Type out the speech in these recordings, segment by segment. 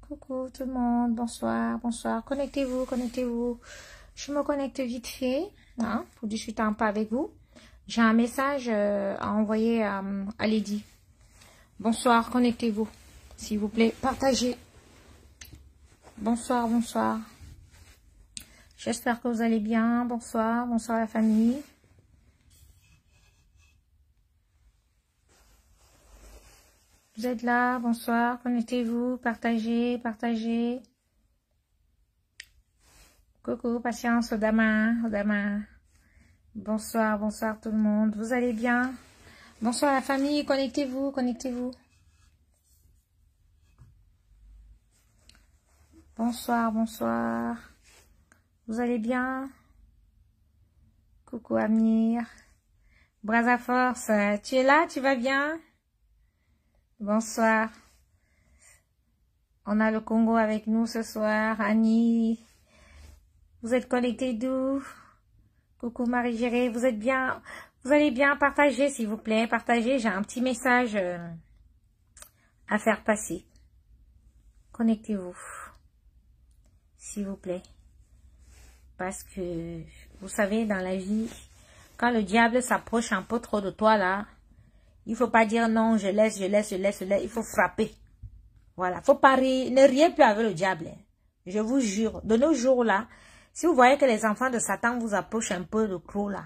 Coucou tout le monde, bonsoir, bonsoir. Connectez-vous, connectez-vous. Je me connecte vite fait pour discuter un peu avec vous. J'ai un message à envoyer à Lady. Bonsoir, connectez-vous. S'il vous plaît, partagez. Bonsoir, bonsoir. J'espère que vous allez bien. Bonsoir, bonsoir la famille. Vous êtes là, bonsoir, connectez-vous, partagez, partagez. Coucou, patience, Odama, Odama. Bonsoir, bonsoir tout le monde. Vous allez bien? Bonsoir la famille, connectez-vous, connectez-vous. Bonsoir, bonsoir. Vous allez bien? Coucou Amir. Brasa Force, tu es là? Tu vas bien? Bonsoir. On a le Congo avec nous ce soir. Annie. Vous êtes connectés d'où? Coucou Marie-Gérée. Vous êtes bien? Vous allez bien? Partagez s'il vous plaît. Partagez. J'ai un petit message à faire passer. Connectez-vous. S'il vous plaît. Parce que, vous savez, dans la vie, quand le diable s'approche un peu trop de toi là, il faut pas dire non, je laisse, je laisse, je laisse, je laisse. Il faut frapper. Voilà. Faut pas rire. Ne riez plus avec le diable. Je vous jure. De nos jours là, si vous voyez que les enfants de Satan vous approchent un peu de trop là,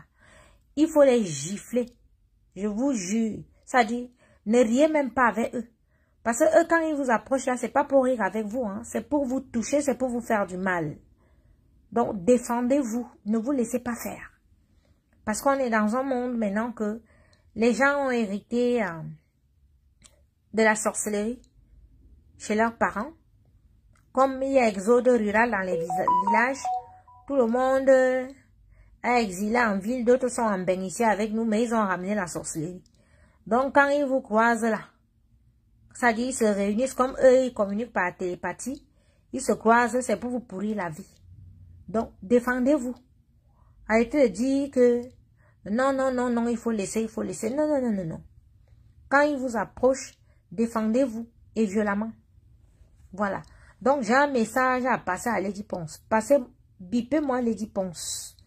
il faut les gifler. Je vous jure. Ça dit, ne riez même pas avec eux. Parce que eux, quand ils vous approchent là, c'est pas pour rire avec vous. Hein. C'est pour vous toucher, c'est pour vous faire du mal. Donc, défendez-vous. Ne vous laissez pas faire. Parce qu'on est dans un monde maintenant que les gens ont hérité de la sorcellerie chez leurs parents. Comme il y a exode rural dans les villages, tout le monde a exilé en ville, d'autres sont en bain ici avec nous, mais ils ont ramené la sorcellerie. Donc, quand ils vous croisent là, ça dit, ils se réunissent comme eux, ils communiquent par télépathie, ils se croisent, c'est pour vous pourrir la vie. Donc, défendez-vous. Arrêtez de dire que non, non, non, non, il faut laisser, il faut laisser. Non, non, non, non, non. Quand ils vous approchent, défendez-vous et violemment. Voilà. Donc, j'ai un message à passer à Lady Ponce. Bipez-moi Lady Ponce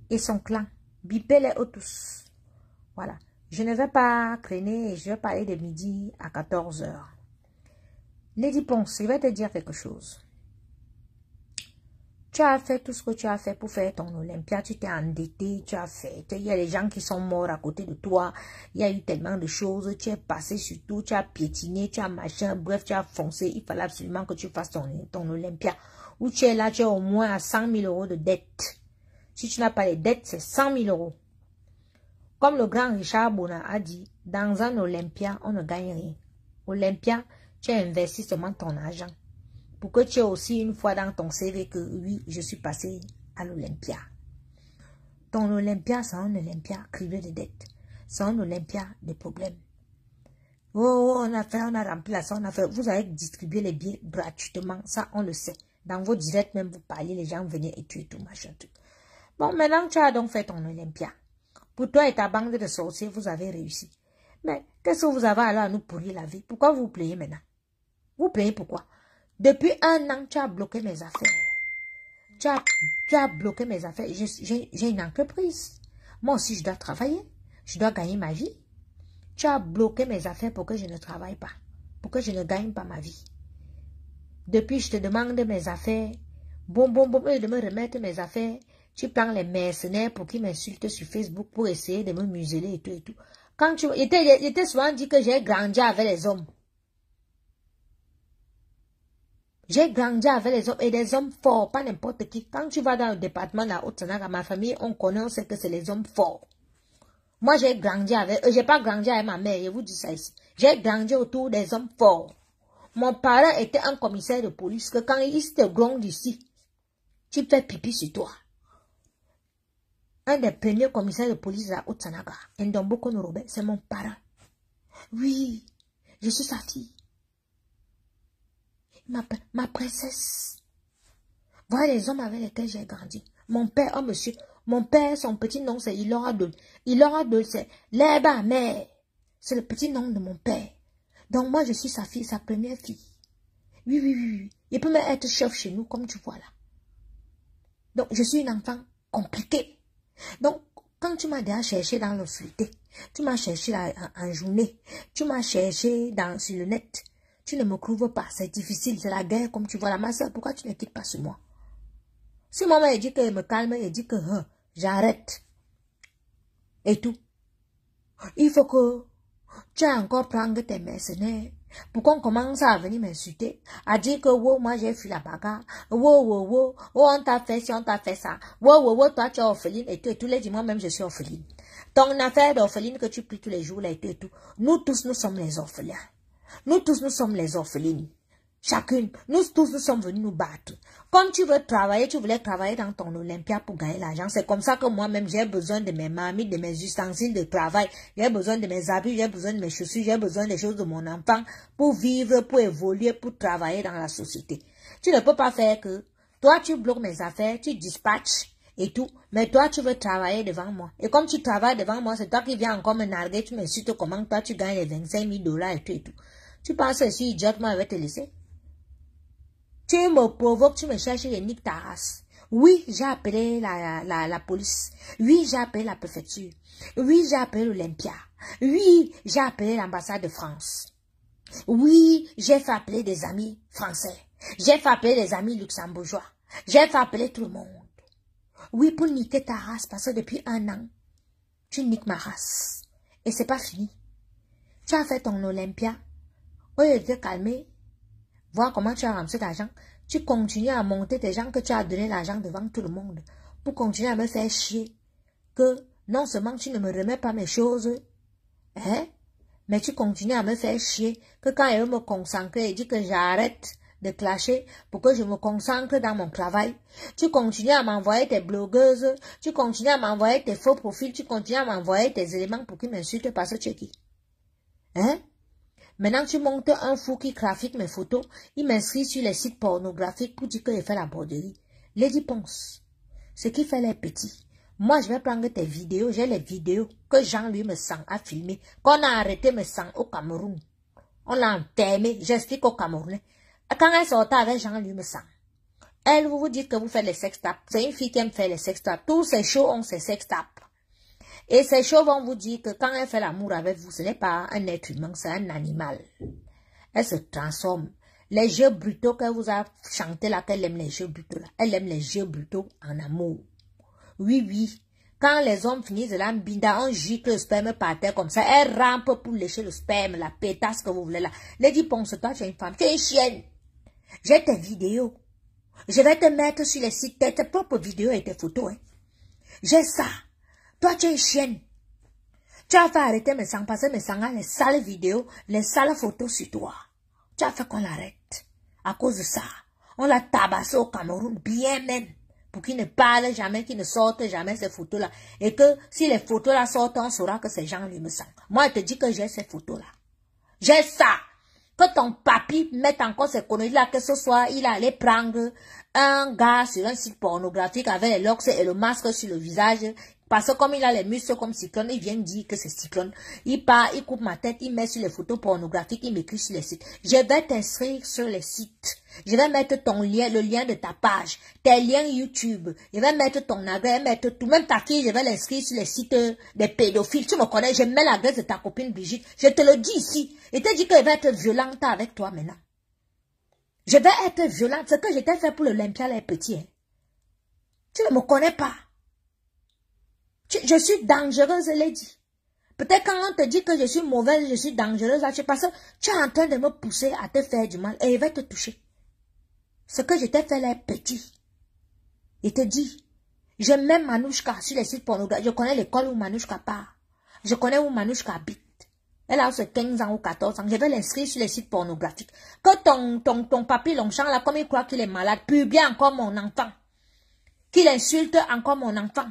et son clan. Bipez-les eux tous. Voilà. Je ne vais pas traîner et je vais parler de midi à 14 h. Lady Ponce, je vais te dire quelque chose. Tu as fait tout ce que tu as fait pour faire ton Olympia, tu t'es endetté, tu as fait, il y a des gens qui sont morts à côté de toi, il y a eu tellement de choses, tu es passé sur tout, tu as piétiné, tu as machin, bref, tu as foncé, il fallait absolument que tu fasses ton Olympia. Où tu es là, tu es au moins à 100 000 € de dette. Si tu n'as pas les dettes, c'est 100 000 €. Comme le grand Richard Bona a dit, dans un Olympia, on ne gagne rien. Olympia, tu as investi seulement ton argent. Pour que tu aies aussi une fois dans ton CV que oui, je suis passé à l'Olympia. Ton Olympia, c'est un Olympia criblé de dettes. C'est un Olympia de problèmes. Oh, on a rempli la salle, on a fait. Vous avez distribué les billets gratuitement, ça on le sait. Dans vos directs même, vous parliez, les gens venaient et tout, machin, tout. Bon, maintenant tu as donc fait ton Olympia. Pour toi et ta bande de sorciers, vous avez réussi. Mais qu'est-ce que vous avez alors à nous pourrir la vie? Pourquoi vous plaignez maintenant? Vous plaignez pourquoi? Depuis 1 an, tu as bloqué mes affaires. Tu as bloqué mes affaires. J'ai une entreprise. Moi aussi, je dois travailler. Je dois gagner ma vie. Tu as bloqué mes affaires pour que je ne travaille pas. Pour que je ne gagne pas ma vie. Depuis, je te demande mes affaires. Bon, de me remettre mes affaires. Tu prends les mercenaires pour qu'ils m'insultent sur Facebook pour essayer de me museler et tout et tout. Quand tu... Il était souvent dit que j'ai grandi avec les hommes. J'ai grandi avec les hommes et des hommes forts, pas n'importe qui. Quand tu vas dans le département de la Haute-Sanaga, ma famille, on connaît, on sait que c'est les hommes forts. Moi, j'ai grandi avec eux. J'ai pas grandi avec ma mère, je vous dis ça ici. J'ai grandi autour des hommes forts. Mon parent était un commissaire de police que quand il te gronde ici, tu fais pipi sur toi. Un des premiers commissaires de police de la Haute-Sanaga, Ndomboko Norobe, c'est mon parent. Oui, je suis sa fille. Ma princesse. Voilà les hommes avec lesquels j'ai grandi. Mon père, oh monsieur, mon père, son petit nom, c'est Il aura deux, c'est l'Eba mère. C'est le petit nom de mon père. Donc moi, je suis sa fille, sa première fille. Oui, oui, oui, oui. Il peut même être chef chez nous, comme tu vois là. Donc, je suis une enfant compliquée. Donc, quand tu m'as déjà cherché dans l'obscurité, tu m'as cherché en journée, tu m'as cherché sur le net, tu ne me trouves pas, c'est difficile, c'est la guerre, comme tu vois là. Ma soeur, pourquoi tu ne quittes pas sur moi? Si maman dit qu'elle me calme, elle dit que j'arrête. Et tout. Il faut que tu as encore prendre tes mercenaires pour qu'on commence à venir m'insulter, à dire que wow, moi j'ai fui la bagarre, wow, wow, wow, oh, on t'a fait ci, on t'a fait ça, wow, wow, wow, toi tu es orpheline, et tout, et tous les dimanches même je suis orpheline. Ton affaire d'orpheline que tu pries tous les jours, là, et tout, nous tous nous sommes les orphelins. Nous tous nous sommes les orphelines. Chacune, nous tous nous sommes venus nous battre. Comme tu veux travailler, tu voulais travailler dans ton Olympia pour gagner l'argent. C'est comme ça que moi-même, j'ai besoin de mes marmites, de mes ustensiles de travail. J'ai besoin de mes habits, j'ai besoin de mes chaussures, j'ai besoin des choses de mon enfant pour vivre, pour évoluer, pour travailler dans la société. Tu ne peux pas faire que toi, tu bloques mes affaires, tu dispatches et tout, mais toi, tu veux travailler devant moi. Et comme tu travailles devant moi, c'est toi qui viens encore me narguer, tu m'insultes comment toi, tu gagnes les 25 000 $ et tout et tout. Tu penses que je suis idiote, moi, je vais te laisser? Tu me provoques, tu me cherches et nique ta race. Oui, j'ai appelé la police. Oui, j'ai appelé la préfecture. Oui, j'ai appelé l'Olympia. Oui, j'ai appelé l'ambassade de France. Oui, j'ai fait appeler des amis français. J'ai fait appeler des amis luxembourgeois. J'ai fait appeler tout le monde. Oui, pour niquer ta race, parce que depuis 1 an, tu niques ma race. Et c'est pas fini. Tu as fait ton Olympia. Au lieu de te calmer, voir comment tu as ramassé l'argent, tu continues à monter tes gens que tu as donné l'argent devant tout le monde pour continuer à me faire chier. Que non seulement tu ne me remets pas mes choses, hein, mais tu continues à me faire chier. Que quand elle veut me concentrer et dit que j'arrête de clasher pour que je me concentre dans mon travail, tu continues à m'envoyer tes blogueuses, tu continues à m'envoyer tes faux profils, tu continues à m'envoyer tes éléments pour qu'ils m'insultent parce que tu es qui? Hein? Maintenant, tu montes un fou qui trafique mes photos. Il m'inscrit sur les sites pornographiques pour dire qu'il fait la borderie. Lady Ponce, ce qui fait les petits. Moi, je vais prendre tes vidéos. J'ai les vidéos que Jean-Louis me sent à filmer. Qu'on a arrêté me sent au Cameroun. On l'a enterré. J'explique au Camerounais. Quand elle sortait avec Jean-Louis me sent. Elle, vous dites que vous faites les sextapes. C'est une fille qui aime faire les sextapes. Tous ces shows ont ces sextapes. Et ces choses vont vous dire que quand elle fait l'amour avec vous, ce n'est pas un être humain, c'est un animal. Elle se transforme. Les jeux brutaux qu'elle vous a chanté là, qu'elle aime les jeux brutaux là. Elle aime les jeux brutaux en amour. Oui, oui. Quand les hommes finissent de l'ambinda, on gicle le sperme par terre comme ça. Elle rampe pour lécher le sperme, la pétasse que vous voulez là. Lady Ponce, toi, tu es une femme, tu es une chienne. J'ai tes vidéos. Je vais te mettre sur les sites, tes propres vidéos et tes photos. Hein. J'ai ça. Toi, tu es une chienne. Tu as fait arrêter mes sangs parce que mes sangs, les sales vidéos, les sales photos sur toi. Tu as fait qu'on l'arrête. À cause de ça, on l'a tabassé au Cameroun, bien même, pour qu'il ne parle jamais, qu'il ne sorte jamais ces photos-là. Et que si les photos-là sortent, on saura que ces gens lui me sentent. Moi, je te dis que j'ai ces photos-là. J'ai ça. Que ton papy mette encore ces conneries-là, que ce soit, il allait prendre un gars sur un site pornographique avec les locks et le masque sur le visage. Parce que comme il a les muscles comme Cyclone, il vient dire que c'est Cyclone. Il part, il coupe ma tête, il met sur les photos pornographiques, il m'écrit sur les sites. Je vais t'inscrire sur les sites. Je vais mettre ton lien, le lien de ta page, tes liens YouTube. Je vais mettre ton adresse, mettre tout. Même ta fille, je vais l'inscrire sur les sites des pédophiles. Tu me connais, je mets l'adresse de ta copine Brigitte. Je te le dis ici. Et te dis qu'elle va être violente avec toi maintenant. Je vais être violente. Ce que je t'ai fait pour l'Olympia, les petits. Hein. Tu ne me connais pas. Je suis dangereuse, Lady. Peut-être quand on te dit que je suis mauvaise, je suis dangereuse, là, parce que tu es en train de me pousser à te faire du mal et il va te toucher. Ce que je t'ai fait là est petit. Il te dit, je mets Manouchka sur les sites pornographiques. Je connais l'école où Manouchka part. Je connais où Manouchka habite. Elle a 15 ans ou 14 ans. Je vais l'inscrire sur les sites pornographiques. Que ton papy Longchamp, là, comme il croit qu'il est malade, publie encore mon enfant. Qu'il insulte encore mon enfant.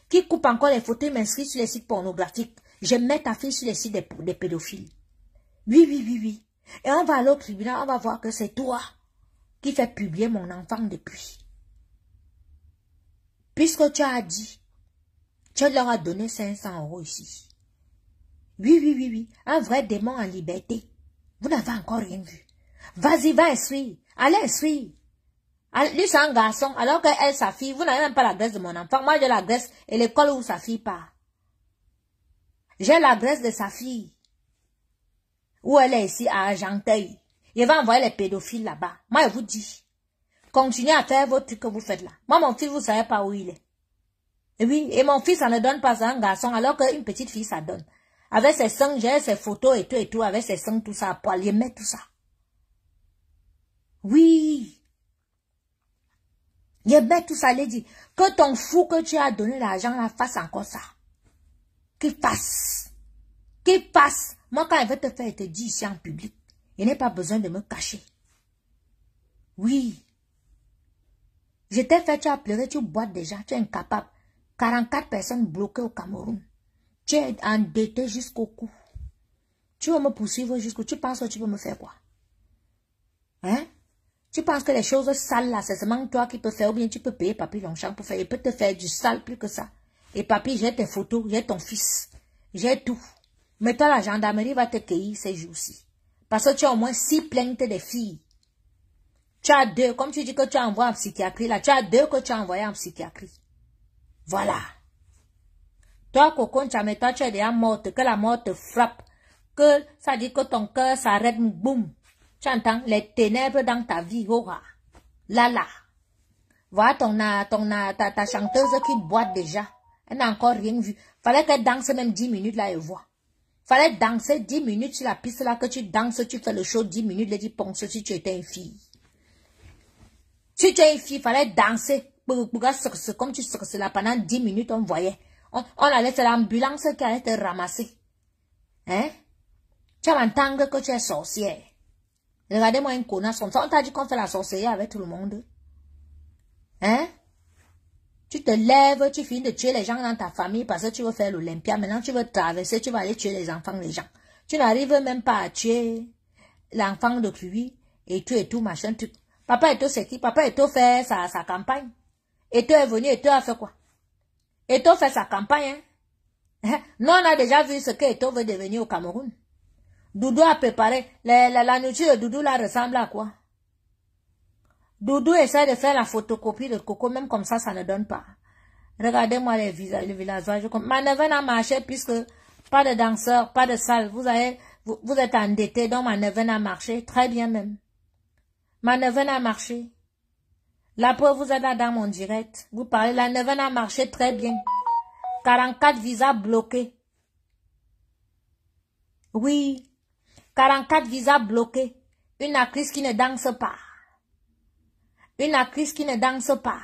Qui coupe encore les photos et m'inscrit sur les sites pornographiques. Je mets ta fille sur les sites des pédophiles. Oui, oui, oui, oui. Et on va aller au tribunal, on va voir que c'est toi qui fais publier mon enfant depuis. Puisque tu as dit, tu leur as donné 500 € ici. Oui, oui, oui, oui. Un vrai démon en liberté. Vous n'avez encore rien vu. Vas-y, va instruire. Allez instruire. Lui, c'est un garçon, alors qu'elle, sa fille, vous n'avez même pas l'adresse de mon enfant. Moi, j'ai l'adresse et l'école où sa fille part. J'ai l'adresse de sa fille. Où elle est ici, à Argenteuil. Il va envoyer les pédophiles là-bas. Moi, je vous dis. Continuez à faire votre truc que vous faites là. Moi, mon fils, vous ne savez pas où il est. Et oui, et mon fils, ça ne donne pas à un garçon, alors qu'une petite fille, ça donne. Avec ses seins, j'ai ses photos et tout, avec ses seins, tout ça, à poil, il met tout ça. Oui. Il met tout ça, il dit, que ton fou que tu as donné l'argent là fasse encore ça. Qu'il fasse. Qu'il fasse. Moi, quand il veut te faire, il te dit ici en public. Il n'a pas besoin de me cacher. Oui. Je t'ai fait, tu as pleuré, tu boites déjà, tu es incapable. 44 personnes bloquées au Cameroun. Tu es endetté jusqu'au cou. Tu veux me poursuivre jusqu'au... Tu penses que tu peux me faire quoi? Hein? Tu penses que les choses sales là, c'est seulement toi qui peux faire, ou bien tu peux payer Papi Longchamp pour faire. Il peut te faire du sale plus que ça. Et Papi, j'ai tes photos, j'ai ton fils. J'ai tout. Mais toi, la gendarmerie va te cueillir ces jours-ci. Parce que tu as au moins 6 plaintes des filles. Tu as 2, comme tu dis que tu as envoyé en psychiatrie, là, tu as 2 que tu as envoyé en psychiatrie. Voilà. Toi, Coco, toi, tu es déjà morte, que la mort te frappe, que ça dit que ton cœur s'arrête, boum. Tu entends les ténèbres dans ta vie, oh, là, là. Voilà ta chanteuse qui boite déjà. Elle n'a encore rien vu. Fallait qu'elle danse même 10 minutes là, elle voit. Fallait danser 10 minutes sur la piste là, que tu danses, tu fais le show 10 minutes, les 10 ponces si tu étais une fille. Si tu es une fille, fallait danser. Comme tu serais là pendant 10 minutes, on voyait. On allait, c'est l'ambulance qui allait te ramasser. Hein? Tu vas entendre que tu es sorcière. Regardez-moi une connasse comme ça. On t'a dit qu'on fait la sorcellerie avec tout le monde. Hein? Tu te lèves, tu finis de tuer les gens dans ta famille parce que tu veux faire l'Olympia. Maintenant, tu veux traverser, tu vas aller tuer les enfants des gens. Tu n'arrives même pas à tuer l'enfant de lui et tout, machin, truc. Papa Eto, c'est qui? Papa Eto fait sa campagne. Eto est venu, Eto a fait quoi? Eto fait sa campagne, hein? Nous, on a déjà vu ce que Eto veut devenir au Cameroun. Doudou a préparé. La nourriture de Doudou là ressemble à quoi? Doudou essaie de faire la photocopie de Coco, même comme ça ne donne pas. Regardez-moi les villageois. Ma neveu n'a marché puisque pas de danseurs, pas de salle. Vous êtes endettés, donc ma neveu n'a marché. Très bien même. Ma neveu n'a marché. La preuve, vous êtes là dans mon direct. Vous parlez, la neveu n'a marché très bien. 44 visas bloqués. Oui. 44 visas bloqués. Une actrice qui ne danse pas. Une actrice qui ne danse pas.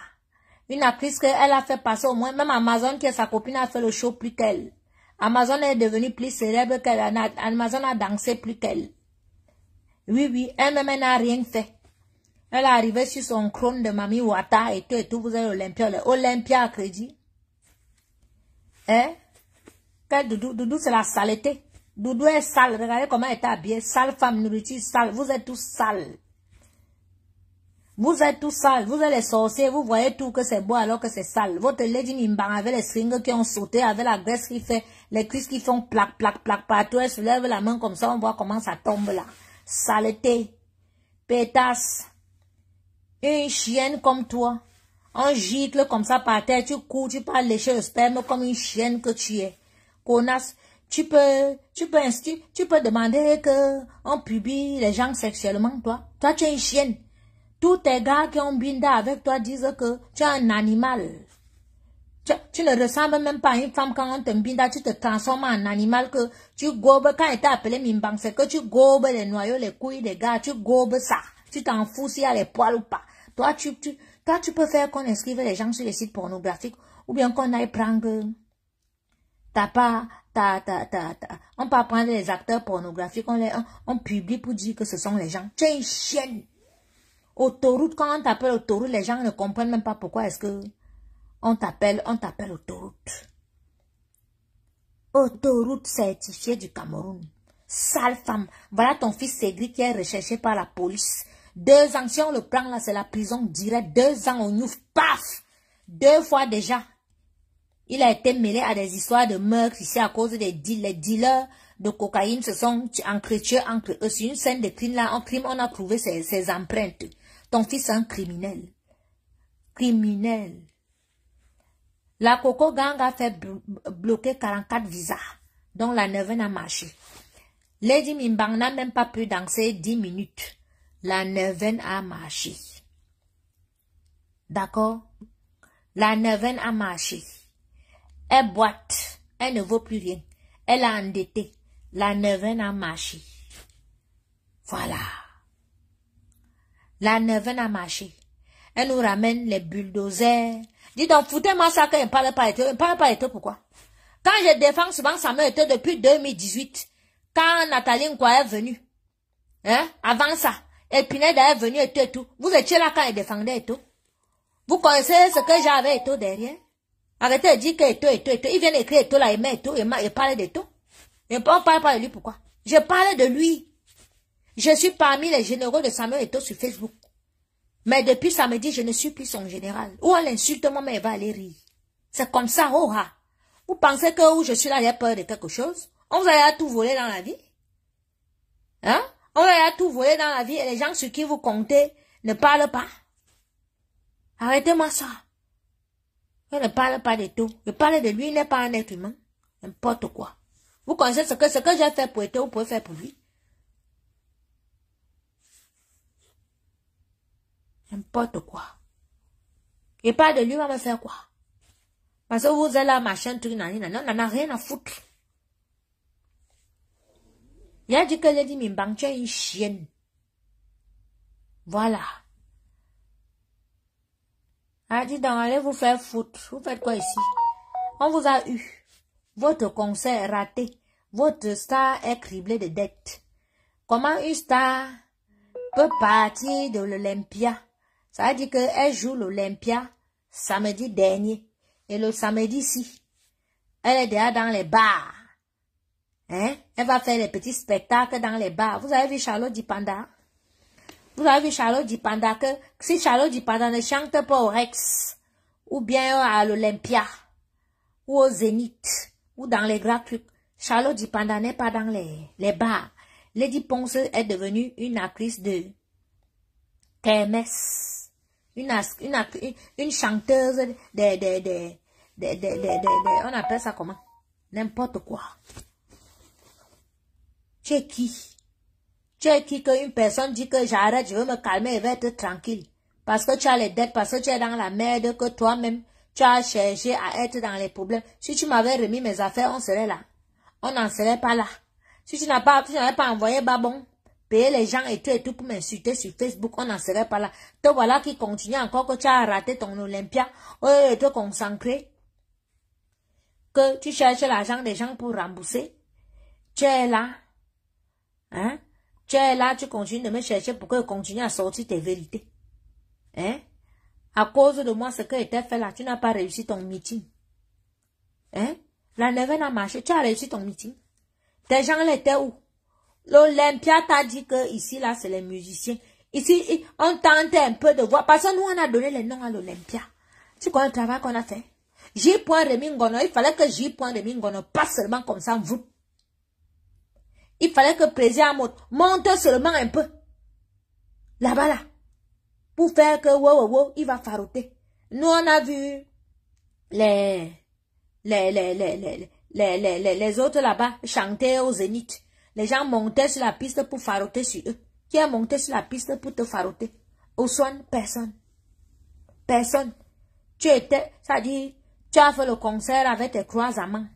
Une actrice qu'elle a fait passer au moins. Même Amazon, qui est sa copine, a fait le show plus qu'elle. Amazon est devenue plus célèbre qu'elle. Amazon a dansé plus qu'elle. Oui, elle-même n'a rien fait. Elle est arrivée sur son trône de Mami Wata et tout, vous avez Olympia à crédit. Hein? Doudou, c'est la saleté. Doudou est sale. Regardez comment elle est habillée. Sale femme, nourriture sale. Vous êtes tous sales. Vous êtes tous sales. Vous êtes les sorciers. Vous voyez tout que c'est beau alors que c'est sale. Votre Lady Mimban avec les strings qui ont sauté, avec la graisse qui fait, les cuisses qui font plaque partout. Elle se lève la main comme ça. On voit comment ça tombe là. Saleté. Pétasse. Une chienne comme toi. On gicle comme ça par terre. Tu cours, tu peux lécher le sperme comme une chienne que tu es. Connasse. Tu peux demander que on publie les gens sexuellement, toi. Toi, tu es une chienne. Tous tes gars qui ont binda avec toi disent que tu es un animal. Tu ne ressembles même pas à une femme quand on te binda, tu te transformes en animal que tu gobes. Quand il t'a appelé Mimbang, c'est que tu gobes les noyaux, les couilles des gars, tu gobes ça. Tu t'en fous s'il y a les poils ou pas. Toi, tu peux faire qu'on inscrive les gens sur les sites pornographiques ou bien qu'on aille prendre on peut prendre les acteurs pornographiques, on publie pour dire que ce sont les gens. Tu es une chienne. Autoroute, quand on t'appelle autoroute, les gens ne comprennent même pas pourquoi est-ce que on t'appelle autoroute. Autoroute certifiée du Cameroun. Sale femme. Voilà ton fils Cédric qui est recherché par la police. 2 ans, si on le prend là, c'est la prison directe. 2 ans, on ouvre, paf! 2 fois déjà. Il a été mêlé à des histoires de meurtres ici à cause des dealers de cocaïne se sont entretués entre eux. Sur une scène de crime, là, en crime, on a trouvé ses empreintes. Ton fils est un criminel. Criminel. La Coco Gang a fait bloquer 44 visas, dont la 9e a marché. Lady Mimbang n'a même pas pu danser 10 minutes. La 9e a marché. D'accord? La 9e a marché. Elle boite. Elle ne vaut plus rien. Elle a endetté. La 9e a marché. Voilà. La 9e a marché. Elle nous ramène les bulldozers. Dis donc, foutez-moi ça quand il ne parle pas et parle pas et pourquoi? Quand je défends souvent Samuel Eto'o depuis 2018, quand Nathalie Nkwa est venue, hein, avant ça, et Pineda est venu et tout, vous étiez là quand il défendait Eto'o. Vous connaissez ce que j'avais Eto'o derrière? Arrêtez de dire que Eto'o, il vient d'écrire Eto'o là, il met Eto'o, il parle d'Eto'o. Et on parle pas de lui, pourquoi? Je parle de lui. Je suis parmi les généraux de Samuel Eto'o sur Facebook. Mais depuis samedi, je ne suis plus son général. Ou on l'insulte, moi, mais il va aller rire. C'est comme ça, oh ha. Vous pensez que où je suis là, il y a peur de quelque chose? On vous a tout volé dans la vie? Hein? On vous a tout volé dans la vie et les gens sur qui vous comptez ne parlent pas? Arrêtez-moi ça. Je ne parle pas de tout. Je parle de lui, il n'est pas un être humain. N'importe quoi. Vous connaissez ce que j'ai fait pour Eto'o, vous pouvez faire pour lui? N'importe quoi. Et pas de lui, va me faire quoi? Parce que vous êtes là, machin, truc, nanina. Non, on n'en a rien à foutre. Il a dit que Lady Mimbang, tu es une chienne. Voilà. Il a dit donc, allez vous faire foutre. Vous faites quoi ici? On vous a eu. Votre concert est raté. Votre star est criblée de dettes. Comment une star peut partir de l'Olympia? Ça veut dire qu'elle joue l'Olympia samedi dernier. Et le samedi-ci, elle est déjà dans les bars. Hein? Elle va faire des petits spectacles dans les bars. Vous avez vu Charlotte Dipanda? Vous avez vu Charlotte Dipanda que si Charlotte Dipanda ne chante pas au Rex, ou bien à l'Olympia, ou au Zénith, ou dans les grands trucs, Charlotte Dipanda n'est pas dans les bars. Lady Ponce est devenue une actrice de kermesse. Une chanteuse on appelle ça comment? N'importe quoi. Tu es qui? Tu es qui que une personne dit que j'arrête, je veux me calmer et vais être tranquille. Parce que tu as les dettes, parce que tu es dans la merde, que toi-même, tu as cherché à être dans les problèmes. Si tu m'avais remis mes affaires, on serait là. On n'en serait pas là. Si tu n'avais pas envoyé Babon, payer les gens et tout pour m'insulter sur Facebook, on n'en serait pas là. Te voilà qui continue encore que tu as raté ton Olympia, et te concentrer, que tu cherches l'argent des gens pour rembourser. Tu es là, hein? Tu es là, tu continues de me chercher pour que je continue à sortir tes vérités. Hein? À cause de moi, ce que était fait là, tu n'as pas réussi ton meeting. Hein? La 9e a marché, tu as réussi ton meeting. Tes gens l'étaient où? L'Olympia t'a dit que ici, là, c'est les musiciens. Ici, on tentait un peu de voir. Parce que nous, on a donné les noms à l'Olympia. C'est quoi le travail qu'on a fait? J. Remy Ngono, il fallait que J. Remy Ngono passe seulement comme ça, vous. Il fallait que président monte seulement un peu. Là-bas, là. Pour faire que, wow, il va faroter. Nous, on a vu les autres là-bas chanter au Zénith. Les gens montaient sur la piste pour faroter sur eux. Qui a monté sur la piste pour te faroter? Au soin, personne. Personne. Tu étais, ça dit, tu as fait le concert avec tes croix amants.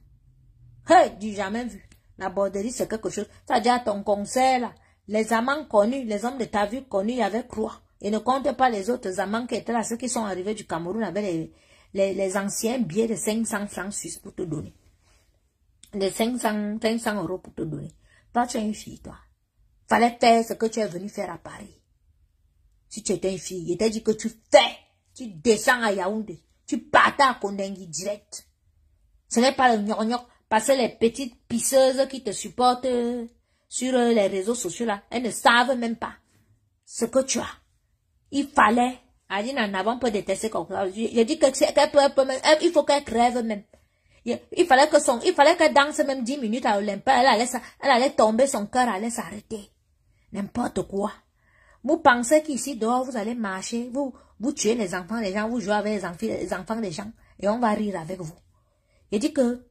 Hey, j'ai jamais vu. La borderie, c'est quelque chose. Ça dit à ton concert, là, les amants connus, les hommes de ta vie connus, il y avait croix. Et ne compte pas les autres amants qui étaient là, ceux qui sont arrivés du Cameroun avec les anciens billets de 500 francs suisses pour te donner. De 500 euros pour te donner. Toi, tu es une fille, toi. Fallait faire ce que tu es venu faire à Paris. Si tu étais une fille, il t'a dit que tu fais. Tu descends à Yaoundé. Tu partais à Kondengui direct. Ce n'est pas le gnoc-gnoc. Parce que les petites pisseuses qui te supportent sur les réseaux sociaux là, elles ne savent même pas ce que tu as. Il fallait. Aline en avant peut détester comme ça. Je dis que qu'elle peut même, il faut qu'elle crève même. Il fallait qu'elle danse même 10 minutes à Olympia. Elle allait tomber, son cœur allait s'arrêter. N'importe quoi. Vous pensez qu'ici dehors, vous allez marcher, vous tuez les enfants des gens, vous jouez avec les enfants des gens, et on va rire avec vous. Il dit que,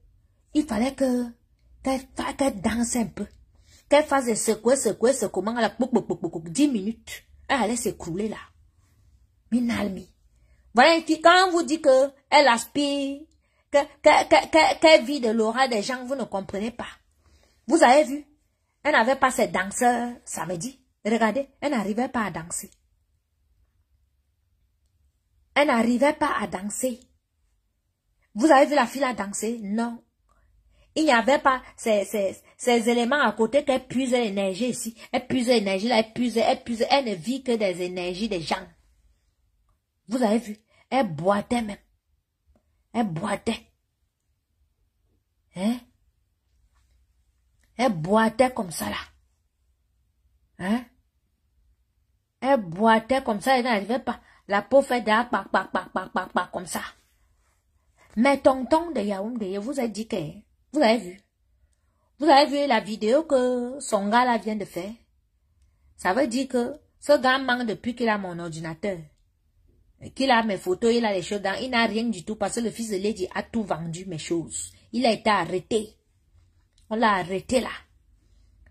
il fallait qu'elle danse un peu. Qu'elle fasse des secouements à la 10 minutes. Elle allait s'écrouler là. Minalmi. Voilà, quand on vous dit que elle aspire, qu'elle vit de l'aura des gens, vous ne comprenez pas. Vous avez vu? Elle n'avait pas ses danseurs samedi. Regardez, elle n'arrivait pas à danser. Elle n'arrivait pas à danser. Vous avez vu la fille à danser? Non. Il n'y avait pas ces éléments à côté qu'elle puise l'énergie ici. Elle puise l'énergie là, elle puise. Elle ne vit que des énergies des gens. Vous avez vu? Elle boitait même. Elle boitait. Hein? Elle boitait comme ça là. Hein? Elle boitait comme ça, elle n'arrivait pas. La peau fait des comme ça. Mais tonton de Yaoundé, vous a dit que... Vous avez vu? Vous avez vu la vidéo que son gars là vient de faire? Ça veut dire que ce gars manque depuis qu'il a mon ordinateur. Qu'il a mes photos, il a les choses dans... Il n'a rien du tout parce que le fils de Lady a tout vendu mes choses. Il a été arrêté. On l'a arrêté là.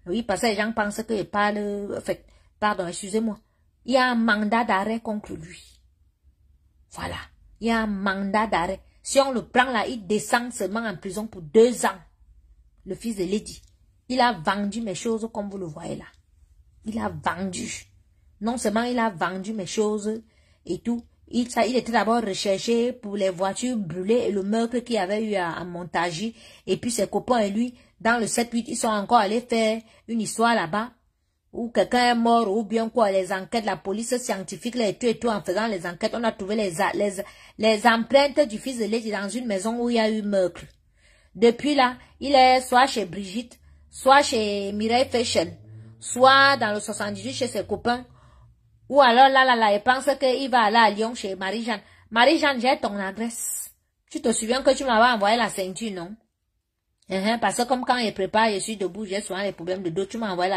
Oui, parce que les gens pensent que je parle... En fait, pardon, excusez-moi. Il y a un mandat d'arrêt contre lui. Voilà. Il y a un mandat d'arrêt. Si on le prend là, il descend seulement en prison pour 2 ans. Le fils de Lady. Il a vendu mes choses comme vous le voyez là. Il a vendu. Non seulement il a vendu mes choses et tout. Il était d'abord recherché pour les voitures brûlées et le meurtre qu'il avait eu à Montargis. Et puis ses copains et lui, dans le 7-8, ils sont encore allés faire une histoire là-bas. Où quelqu'un est mort ou bien quoi, les enquêtes, la police scientifique, les tout et tout, en faisant les enquêtes, on a trouvé les empreintes du fils de Lady dans une maison où il y a eu meurtre. Depuis là, il est soit chez Brigitte, soit chez Mireille Fashion, soit dans le 78 chez ses copains, ou alors là, il pense qu'il va aller à Lyon chez Marie-Jeanne. Marie-Jeanne, j'ai ton adresse. Tu te souviens que tu m'avais envoyé la ceinture, non? Parce que comme quand il prépare, je suis debout, j'ai souvent les problèmes de dos, tu m'as envoyé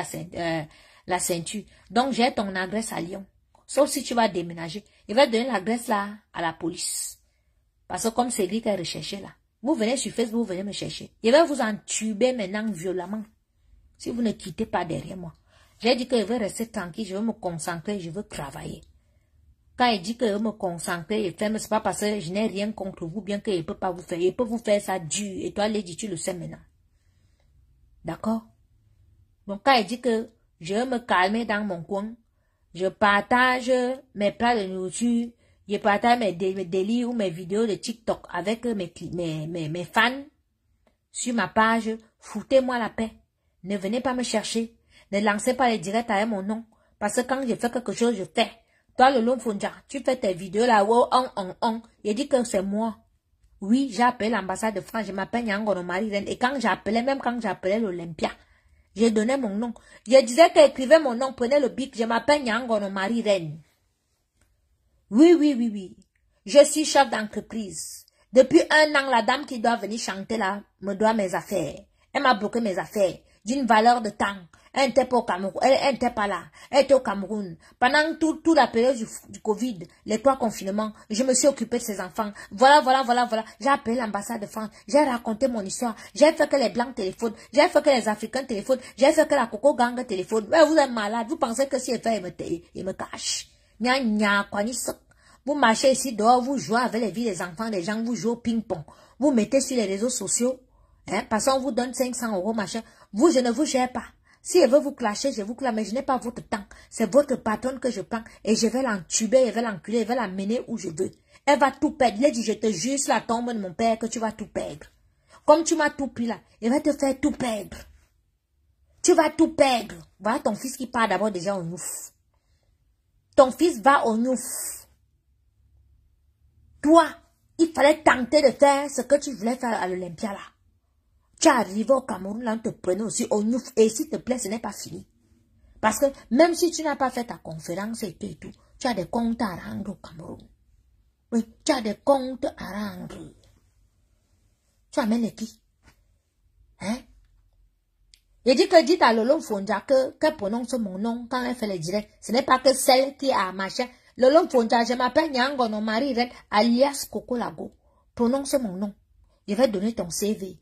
la ceinture. Donc, j'ai ton adresse à Lyon. Sauf si tu vas déménager. Il va donner l'adresse là à la police. Parce que comme c'est lui qui est recherché là. Vous venez sur Facebook, vous venez me chercher. Il va vous entuber maintenant violemment. Si vous ne quittez pas derrière moi. J'ai dit que je veux rester tranquille, je veux me concentrer, je veux travailler. Quand il dit que je veux me concentrer et faire, c'est pas parce que je n'ai rien contre vous, bien qu'il ne peut pas vous faire. Il peut vous faire ça dur. Et toi, Lady, tu le sais maintenant. D'accord? Donc, quand il dit que je veux me calmer dans mon coin, je partage mes plats de nourriture, je partage mes délires ou mes vidéos de TikTok avec mes fans sur ma page. Foutez-moi la paix. Ne venez pas me chercher. Ne lancez pas les directs avec mon nom. Parce que quand je fais quelque chose, je fais. Toi, le Long Fonja, tu fais tes vidéos là, il dit que c'est moi. Oui, j'ai appelé l'ambassade de France, je m'appelle Nyangono Marie-Reine. Et quand j'appelais, même quand j'appelais l'Olympia, j'ai donné mon nom. Je disais qu'écrivez mon nom, prenez le bic, je m'appelle Nyangono Marie-Reine. Oui. Je suis chef d'entreprise. Depuis 1 an, la dame qui doit venir chanter là me doit mes affaires. Elle m'a bloqué mes affaires d'une valeur de temps. Elle n'était pas au Cameroun, elle n'était pas là. Elle était au Cameroun. Pendant toute la période du Covid, les 3 confinements, je me suis occupée de ses enfants. Voilà. J'ai appelé l'ambassade de France. J'ai raconté mon histoire. J'ai fait que les Blancs téléphonent. J'ai fait que les Africains téléphonent. J'ai fait que la Coco Gang téléphone. Mais vous êtes malade. Vous pensez que si elle fait, il me cache. Vous marchez ici dehors, vous jouez avec les vies des enfants des gens, vous jouez au ping-pong. Vous mettez sur les réseaux sociaux. Parce qu'on vous donne 500 €, machin. Vous, je ne vous gère pas. Si elle veut vous clasher, je vous clame, mais je n'ai pas votre temps. C'est votre patronne que je prends et je vais l'entuber, je vais l'enculer, je vais l'amener où je veux. Elle va tout perdre. Elle dit, je te jure sur la tombe de mon père que tu vas tout perdre. Comme tu m'as tout pris là, elle va te faire tout perdre. Tu vas tout perdre. Voilà ton fils qui part d'abord déjà au Nouf. Ton fils va au Nouf. Toi, il fallait tenter de faire ce que tu voulais faire à l'Olympia là. Tu arrives au Cameroun, là, on te prenait aussi au Nouf. Et s'il te plaît, ce n'est pas fini. Parce que même si tu n'as pas fait ta conférence et tout, tu as des comptes à rendre au Cameroun. Oui, tu as des comptes à rendre. Tu amènes qui? Hein? Il dit que dites à Lolo Fonja qu'elle prononce mon nom quand elle fait les directs. Ce n'est pas que celle qui a machin. Lolo Fonja, je m'appelle Nyango, non Marie Red, alias Coco Lago. Prononce mon nom. Je vais donner ton CV.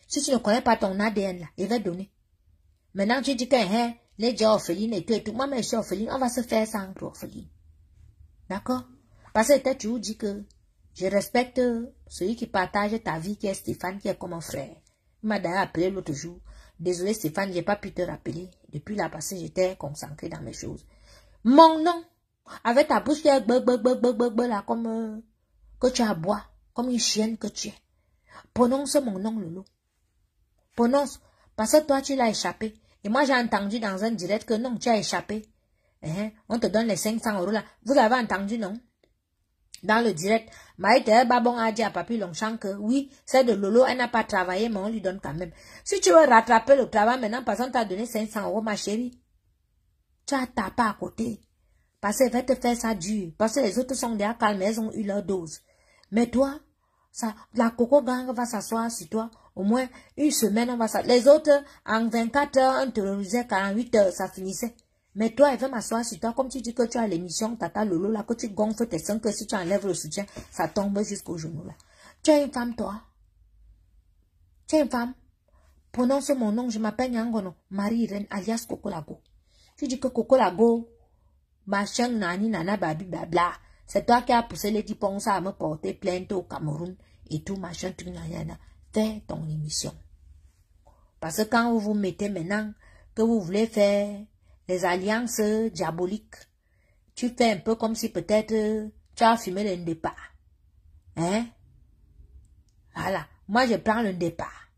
Si tu ne connais pas ton ADN là, je vais donner. Maintenant, tu dis que hein, les gens orphelines et tout. Moi, je suis orpheline, on va se faire ça entre orphelines. D'accord? Parce que tu toujours dis que je respecte celui qui partage ta vie, qui est Stéphane, qui est comme un frère. Il m'a d'ailleurs appelé l'autre jour. Désolé Stéphane, j'ai pas pu te rappeler. Depuis là, parce que j'étais concentré dans mes choses. Mon nom, avec ta bouche qui est là, comme que tu aboies, comme une chienne que tu es. Prononce mon nom, Lolo. Prononce, parce que toi, tu l'as échappé. Et moi, j'ai entendu dans un direct que non, tu as échappé. On te donne les 500 € là. Vous avez entendu, non? Dans le direct, Maïté Babon a dit à Papi Longchamp que oui, c'est de Lolo, elle n'a pas travaillé, mais on lui donne quand même. Si tu veux rattraper le travail maintenant, parce qu'on t'a donné 500 € ma chérie, tu as tapé à côté. Parce qu'elle va te faire ça dur. Parce que les autres sont déjà calmes, elles ont eu leur dose. Mais toi, ça, la Coco Gang va s'asseoir sur toi. Au moins, une semaine, on va s'asseoir. Les autres, en 24 heures, on terrorisait 48 heures, ça finissait. Mais toi, elle va m'asseoir sur toi, comme tu dis que tu as l'émission Tata Lolo, là, que tu gonfles tes seins, que si tu enlèves le soutien, ça tombe jusqu'au genou, là. Tu es une femme, toi. Tu es une femme. Prononce mon nom, je m'appelle Nyangono, Marie-Irène, alias Coco Lago. Tu dis que Coco Lago, machin, nani, nana, babi, blabla. C'est toi qui as poussé les Dipons à me porter plainte au Cameroun et tout, machin, tout, nana. Fais ton émission. Parce que quand vous vous mettez maintenant, que vous voulez faire les alliances diaboliques, tu fais un peu comme si peut-être tu as fumé le départ. Hein? Voilà. Moi, je prends le départ.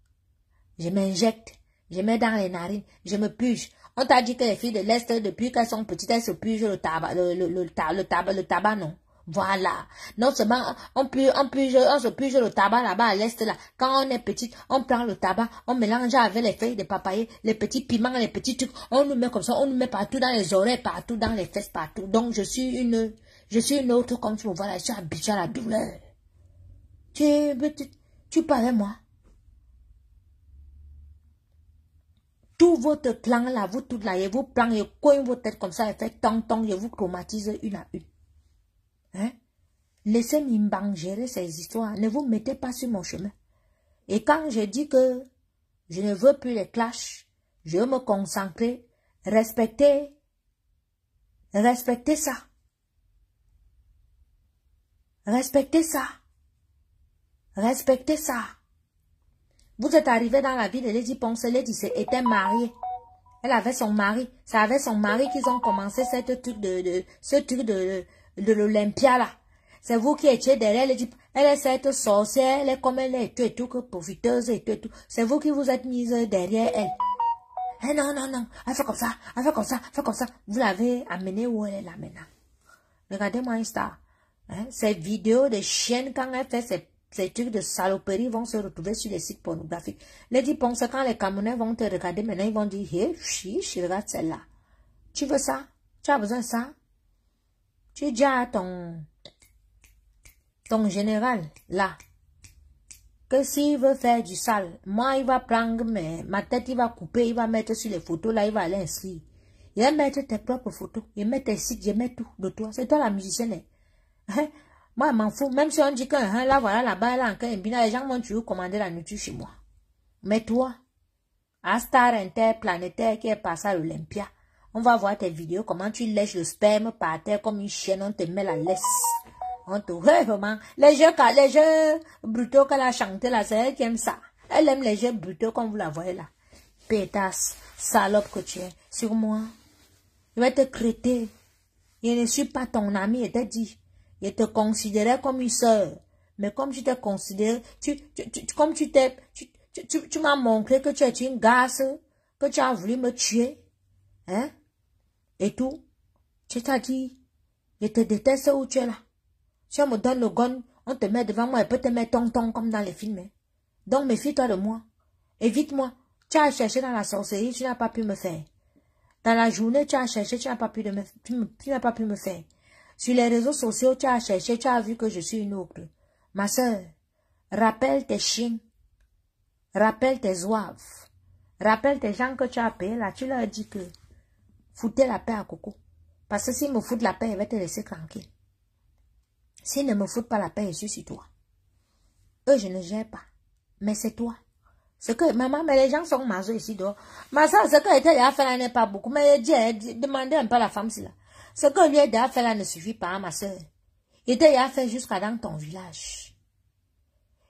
Je m'injecte. Je mets dans les narines. Je me puge. On t'a dit que les filles de l'Est, depuis qu'elles sont petites, elles se pugent le tabac, le tabac, non. Voilà. Non seulement, on se purge le tabac là-bas à l'Est, là. Quand on est petite, on prend le tabac, on mélange avec les feuilles de papayer, les petits piments, les petits trucs, on nous met comme ça, on nous met partout dans les oreilles, partout dans les fesses, partout. Donc, je suis une autre, comme tu me vois là, je suis habituée à la douleur. Tu parles moi. Tout votre clan là, vous toutes là, et vous prenez, et coignez vos têtes comme ça, et faites tong, et vous traumatisez une à une. Hein? Laissez Mimbang gérer ces histoires. Ne vous mettez pas sur mon chemin. Et quand je dis que je ne veux plus les clashs, je veux me concentrer, respecter ça. Respectez ça. Respectez ça. Vous êtes arrivé dans la vie de Lady Ponce. Lady était mariée. Elle avait son mari. C'est avec son mari qu'ils ont commencé ce truc de l'Olympia là. C'est vous qui étiez derrière. Elle est cette sorcière. Elle est comme elle est et tout, que profiteuse et tout. C'est vous qui vous êtes mise derrière elle. Eh non. Elle fait comme ça. Elle fait comme ça. Elle fait comme ça. Vous l'avez amenée où elle est là maintenant. Regardez-moi Insta. Hein? Ces vidéos de chiennes quand elle fait ces trucs de saloperie vont se retrouver sur les sites pornographiques. Lady Ponce, quand les Camerounais vont te regarder, maintenant ils vont dire, hey, chiche, regarde celle-là. Tu veux ça? Tu as besoin de ça? Tu dis à ton général, là, que s'il veut faire du sale, moi, il va prendre ma tête, il va couper, il va mettre sur les photos, là, il va aller inscrire. Il va mettre tes propres photos, il met tes sites, il met tout de toi. C'est toi la musicienne. Hein? Moi, je m'en fous. Même si on dit que là, voilà, là-bas, là, encore, les gens vont toujours commander la nourriture chez moi. Mais toi, à Star Interplanétaire qui est passé à l'Olympia, on va voir tes vidéos, comment tu lèches le sperme par terre comme une chienne, on te met la laisse. On te... Ouais, vraiment. Les jeux brutaux qu'elle a chanté là, c'est elle qui aime ça. Elle aime les jeux brutaux comme vous la voyez là. Pétasse, salope que tu es. Sur moi, je vais te crêter. Je ne suis pas ton ami, je t'ai dit. Je te considérais comme une sœur. Mais comme je t'ai considéré, tu m'as montré que tu es une garce, que tu as voulu me tuer. Hein? Et tout. Tu t'as dit, je te déteste où tu es là. Si on me donne le gun, on te met devant moi et peut te mettre tonton comme dans les films. Hein? Donc méfie-toi de moi. Évite-moi. Tu as cherché dans la sorcellerie, tu n'as pas pu me faire. Dans la journée, tu as cherché, tu n'as pas pu me faire. Sur les réseaux sociaux, tu as cherché, tu as vu que je suis une autre. Ma soeur, rappelle tes chiens. Rappelle tes zouaves. Rappelle tes gens que tu as payés là. Tu leur dis que foutez la paix à Coco. Parce que s'ils me foutent la paix, ils vont te laisser tranquille. S'ils ne me foutent pas la paix, je suis sur toi. Eux, je ne gère pas. Mais c'est toi. C'est que, maman, mais les gens sont mazos ici dehors. Ma soeur, ce que était à faire là n'est pas beaucoup. Mais demandez un peu à la femme si là. Ce que lui a fait là ne suffit pas, ma soeur. Il était à faire jusqu'à dans ton village.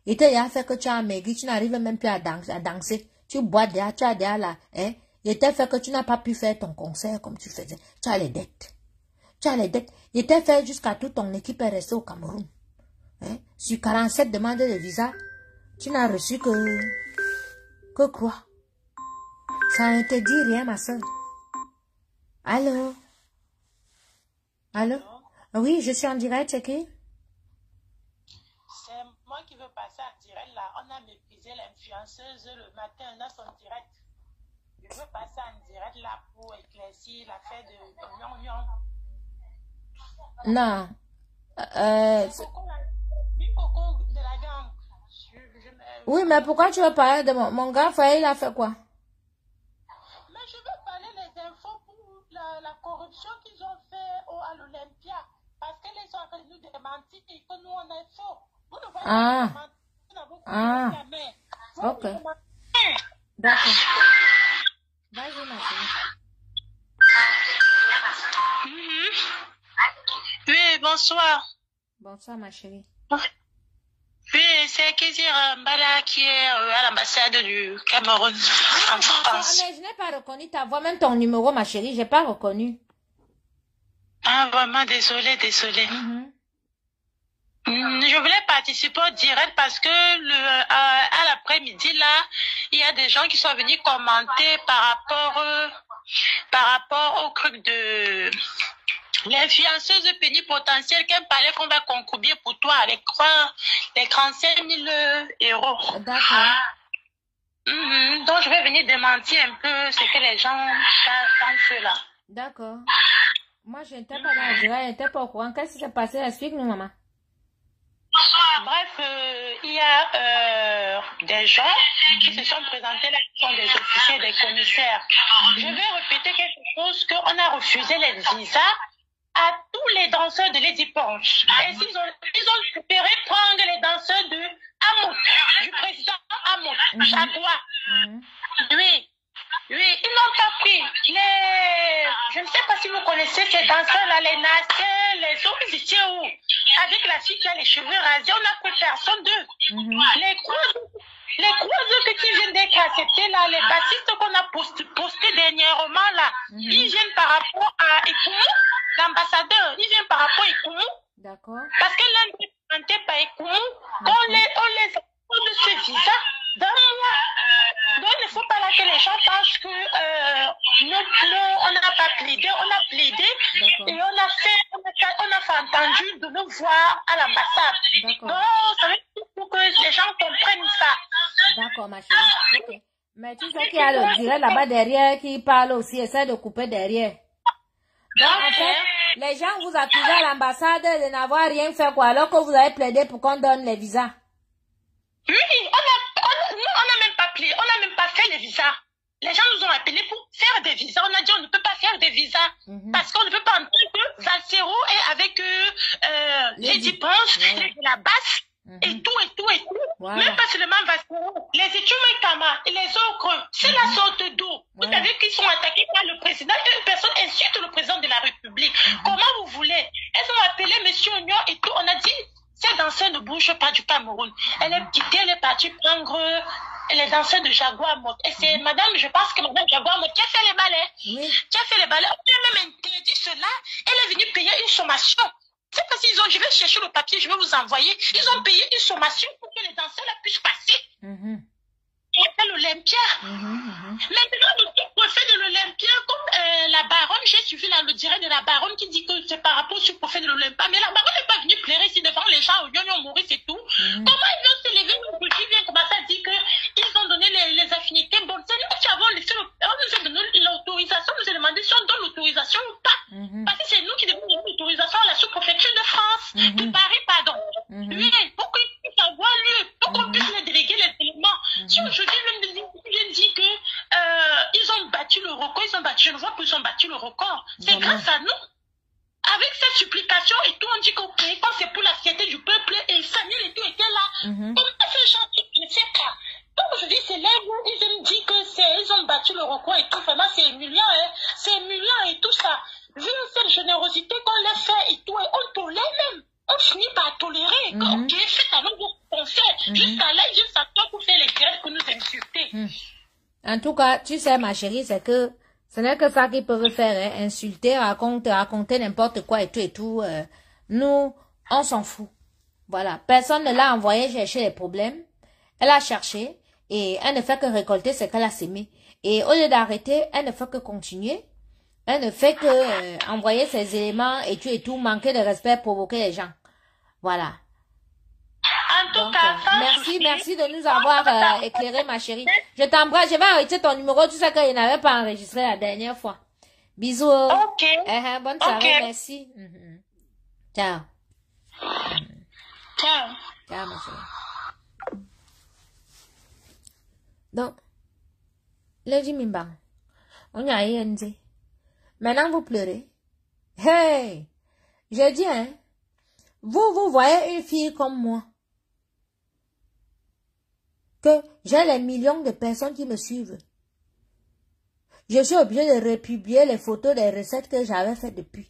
Il était à faire que tu as maigri, tu n'arrives même plus à danser. Tu bois derrière, tu as derrière là, hein. Il était fait que tu n'as pas pu faire ton concert comme tu faisais. Tu as les dettes. Tu as les dettes. Il était fait jusqu'à toute ton équipe est restée au Cameroun. Hein? Sur 47 demandes de visa, tu n'as reçu que quoi? Ça ne te dit rien, ma soeur. Allô? Allô? Oui, je suis en direct, c'est qui? C'est moi qui veux passer en direct là. On a méprisé l'influenceuse le matin, on a son direct. Je veux passer en direct là pour éclaircir l'affaire de Lyon. Non. Coco de la gang. Oui, mais pourquoi tu veux parler de mon gars Faye, il a fait quoi? Mais je veux parler des infos pour la corruption qu'ils ont fait à l'Olympia. Parce que les gens ont nous démentir et que nous on est faux. Vous ne voyez pas la main. Ok. D'accord. Vas-y, ma chérie. Oui, bonsoir. Bonsoir, ma chérie. Oui, c'est Kézir Mbala qui est à l'ambassade du Cameroun en France. Mais je n'ai pas reconnu ta voix, même ton numéro, ma chérie, je n'ai pas reconnu. Ah, vraiment, désolée. Je voulais participer au direct parce que à l'après-midi, là, il y a des gens qui sont venus commenter par rapport au truc de l'influenceuse pénipotentielle qui parlait qu'on va concourir pour toi avec les 35 000 euros. D'accord. Donc, je vais venir démentir un peu ce que les gens pensent là. D'accord. Moi, je n'étais pas dans le direct, je n'étais pas au courant. Qu'est-ce qui s'est passé? Explique-nous, maman. Bref, il y a des gens qui se sont présentés là, qui sont des officiers, des commissaires. Je vais répéter quelque chose, qu'on a refusé les visas à tous les danseurs de Lady Punch. Et ils ont préféré prendre les danseurs de Amout, du président Amout, Jaguar. Oui, ils n'ont pas pris je ne sais pas si vous connaissez ces danseurs-là, les Nassés, les autres, ils étaient où? Avec la fille qui a les cheveux rasés, on n'a pris personne d'eux. Les croiseux qui viennent d'être acceptés là, les bassistes qu'on a postés dernièrement là, ils viennent par rapport à Ikoumou, l'ambassadeur, ils viennent par rapport à Ikoumou. D'accord. Parce que l'un est présenté par Ikoumou, on les de ce visa d'un mois. Donc il ne faut pas là que les gens pensent que on n'a pas plaidé, on a plaidé et on a fait entendu de nous voir à l'ambassade. Donc ça veut dire pour que les gens comprennent ça. D'accord, ma chérie. Ok. Mais tu sais qu'il y a le direct là-bas derrière qui parle aussi, essaie de couper derrière. Donc en fait, les gens vous accusent à l'ambassade de n'avoir rien fait quoi, alors que vous avez plaidé pour qu'on donne les visas. Oui, on n'a même pas plaidé, on n'a même pas fait les visas. Les gens nous ont appelés pour faire des visas. On a dit on ne peut pas faire des visas parce qu'on ne peut pas entendre que Valsero est avec Lady Punch, la basse et tout. Voilà. Même pas seulement Valsero, les Etumekama et les autres, c'est la sorte d'eau. Vous savez qu'ils sont attaqués par le président et une personne insulte le président de la République. Comment vous voulez? Elles ont appelé M. Oignon et tout. On a dit ces danseurs ne bougent pas du Cameroun. Elle est quittée, elle est partie prendre les danseurs de Jaguar Mot. Et c'est madame, je pense que madame Jaguar Mot qui a fait les ballets. Qui a fait les ballets. On a même interdit cela. Elle est venue payer une sommation. C'est parce qu'ils ont, je vais chercher le papier, je vais vous envoyer. Ils ont payé une sommation pour que les danseurs la puissent passer. Et l'Olympia. Maintenant, le préfet de l'Olympia, comme la baronne, j'ai suivi là, le direct de la baronne qui dit que c'est par rapport au préfet de l'Olympia. Mais la baronne n'est pas venue pleurer ici devant les gens, ils ont mouru, c'est tout. Comment ils vont se lever aujourd'hui, vient commencer à dire qu'ils ont donné les affinités. Bon, c'est nous qui avons laissé, on nous a donné l'autorisation, on nous a demandé si on donne l'autorisation ou pas. Parce que c'est nous qui devons donner l'autorisation à la sous-préfecture de France, de Paris, pardon. Oui, pour qu'il puisse avoir lieu, pour qu'on puisse les déléguer les éléments. Si aujourd'hui avec ces supplications et tout, on dit que quand c'est pour la fierté du peuple, et Samuel et tout était là. Comment ces gens, je ne sais pas. Donc aujourd'hui, c'est là où ils me disent que ils ont battu le record et tout, vraiment c'est humiliant, hein. C'est humiliant et tout ça. Vu cette générosité qu'on leur fait et tout, et on tolère même. On finit par tolérer. Ok, faites alors qu'on fait. Jusqu'à là, ils s'attendent pour faire les grèves pour nous insulter. En tout cas, tu sais, ma chérie, c'est que ce n'est que ça qu'ils peuvent faire, hein, insulter, raconter n'importe quoi et tout. Nous, on s'en fout. Voilà. Personne ne l'a envoyé chercher les problèmes. Elle a cherché et elle ne fait que récolter ce qu'elle a sémé. Et au lieu d'arrêter, elle ne fait que continuer. Elle ne fait que envoyer ses éléments et tout, manquer de respect, provoquer les gens. Voilà. En tout cas, merci de nous avoir éclairé, ma chérie. Je t'embrasse, je vais arrêter ton numéro, tu sais que je n'avais pas enregistré la dernière fois. Bisous. Ok. Bonne soirée, merci. Ciao. Ciao. Ciao, ma chérie. Donc, le Jimimbang, on y a dit. Maintenant, vous pleurez. Hey! Je dis, hein, vous voyez une fille comme moi, que j'ai les millions de personnes qui me suivent. Je suis obligée de republier les photos des recettes que j'avais faites depuis.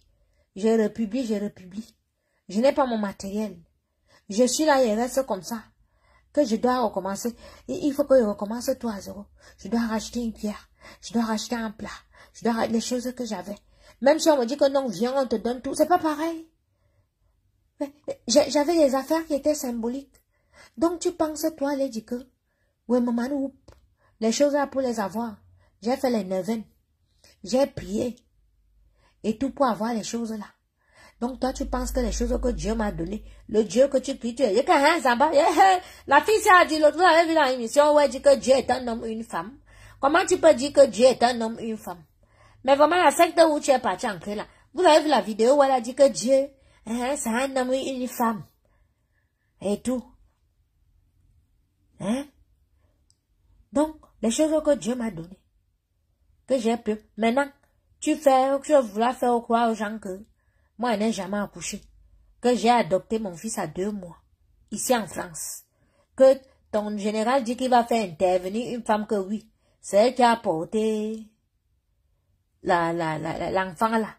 Je republie. Je n'ai pas mon matériel. Je suis là, il reste comme ça. Que je dois recommencer. Il faut que je recommence tout à zéro. Je dois racheter une cuillère. Je dois racheter un plat. Je dois racheter les choses que j'avais. Même si on me dit que non, viens, on te donne tout. C'est pas pareil. J'avais des affaires qui étaient symboliques. Donc tu penses, toi, Lady, que oui, maman, les choses là pour les avoir. J'ai fait les neuvaines. J'ai prié. Et tout pour avoir les choses là. Donc toi, tu penses que les choses que Dieu m'a données, le Dieu que tu pries, la fille a dit, l'autre, vous avez vu dans l'émission où elle dit que Dieu est un homme et une femme. Comment tu peux dire que Dieu est un homme et une femme? Mais vraiment, la secte où tu es parti en là, vous avez vu la vidéo où elle a dit que Dieu, c'est un homme et une femme. Et tout. Hein? Donc, les choses que Dieu m'a données, que j'ai pu. Maintenant, tu voulais faire croire aux gens que moi, je n'ai jamais accouché. Que j'ai adopté mon fils à 2 mois, ici en France. Que ton général dit qu'il va faire intervenir une femme que oui, c'est elle qui a porté l'enfant là.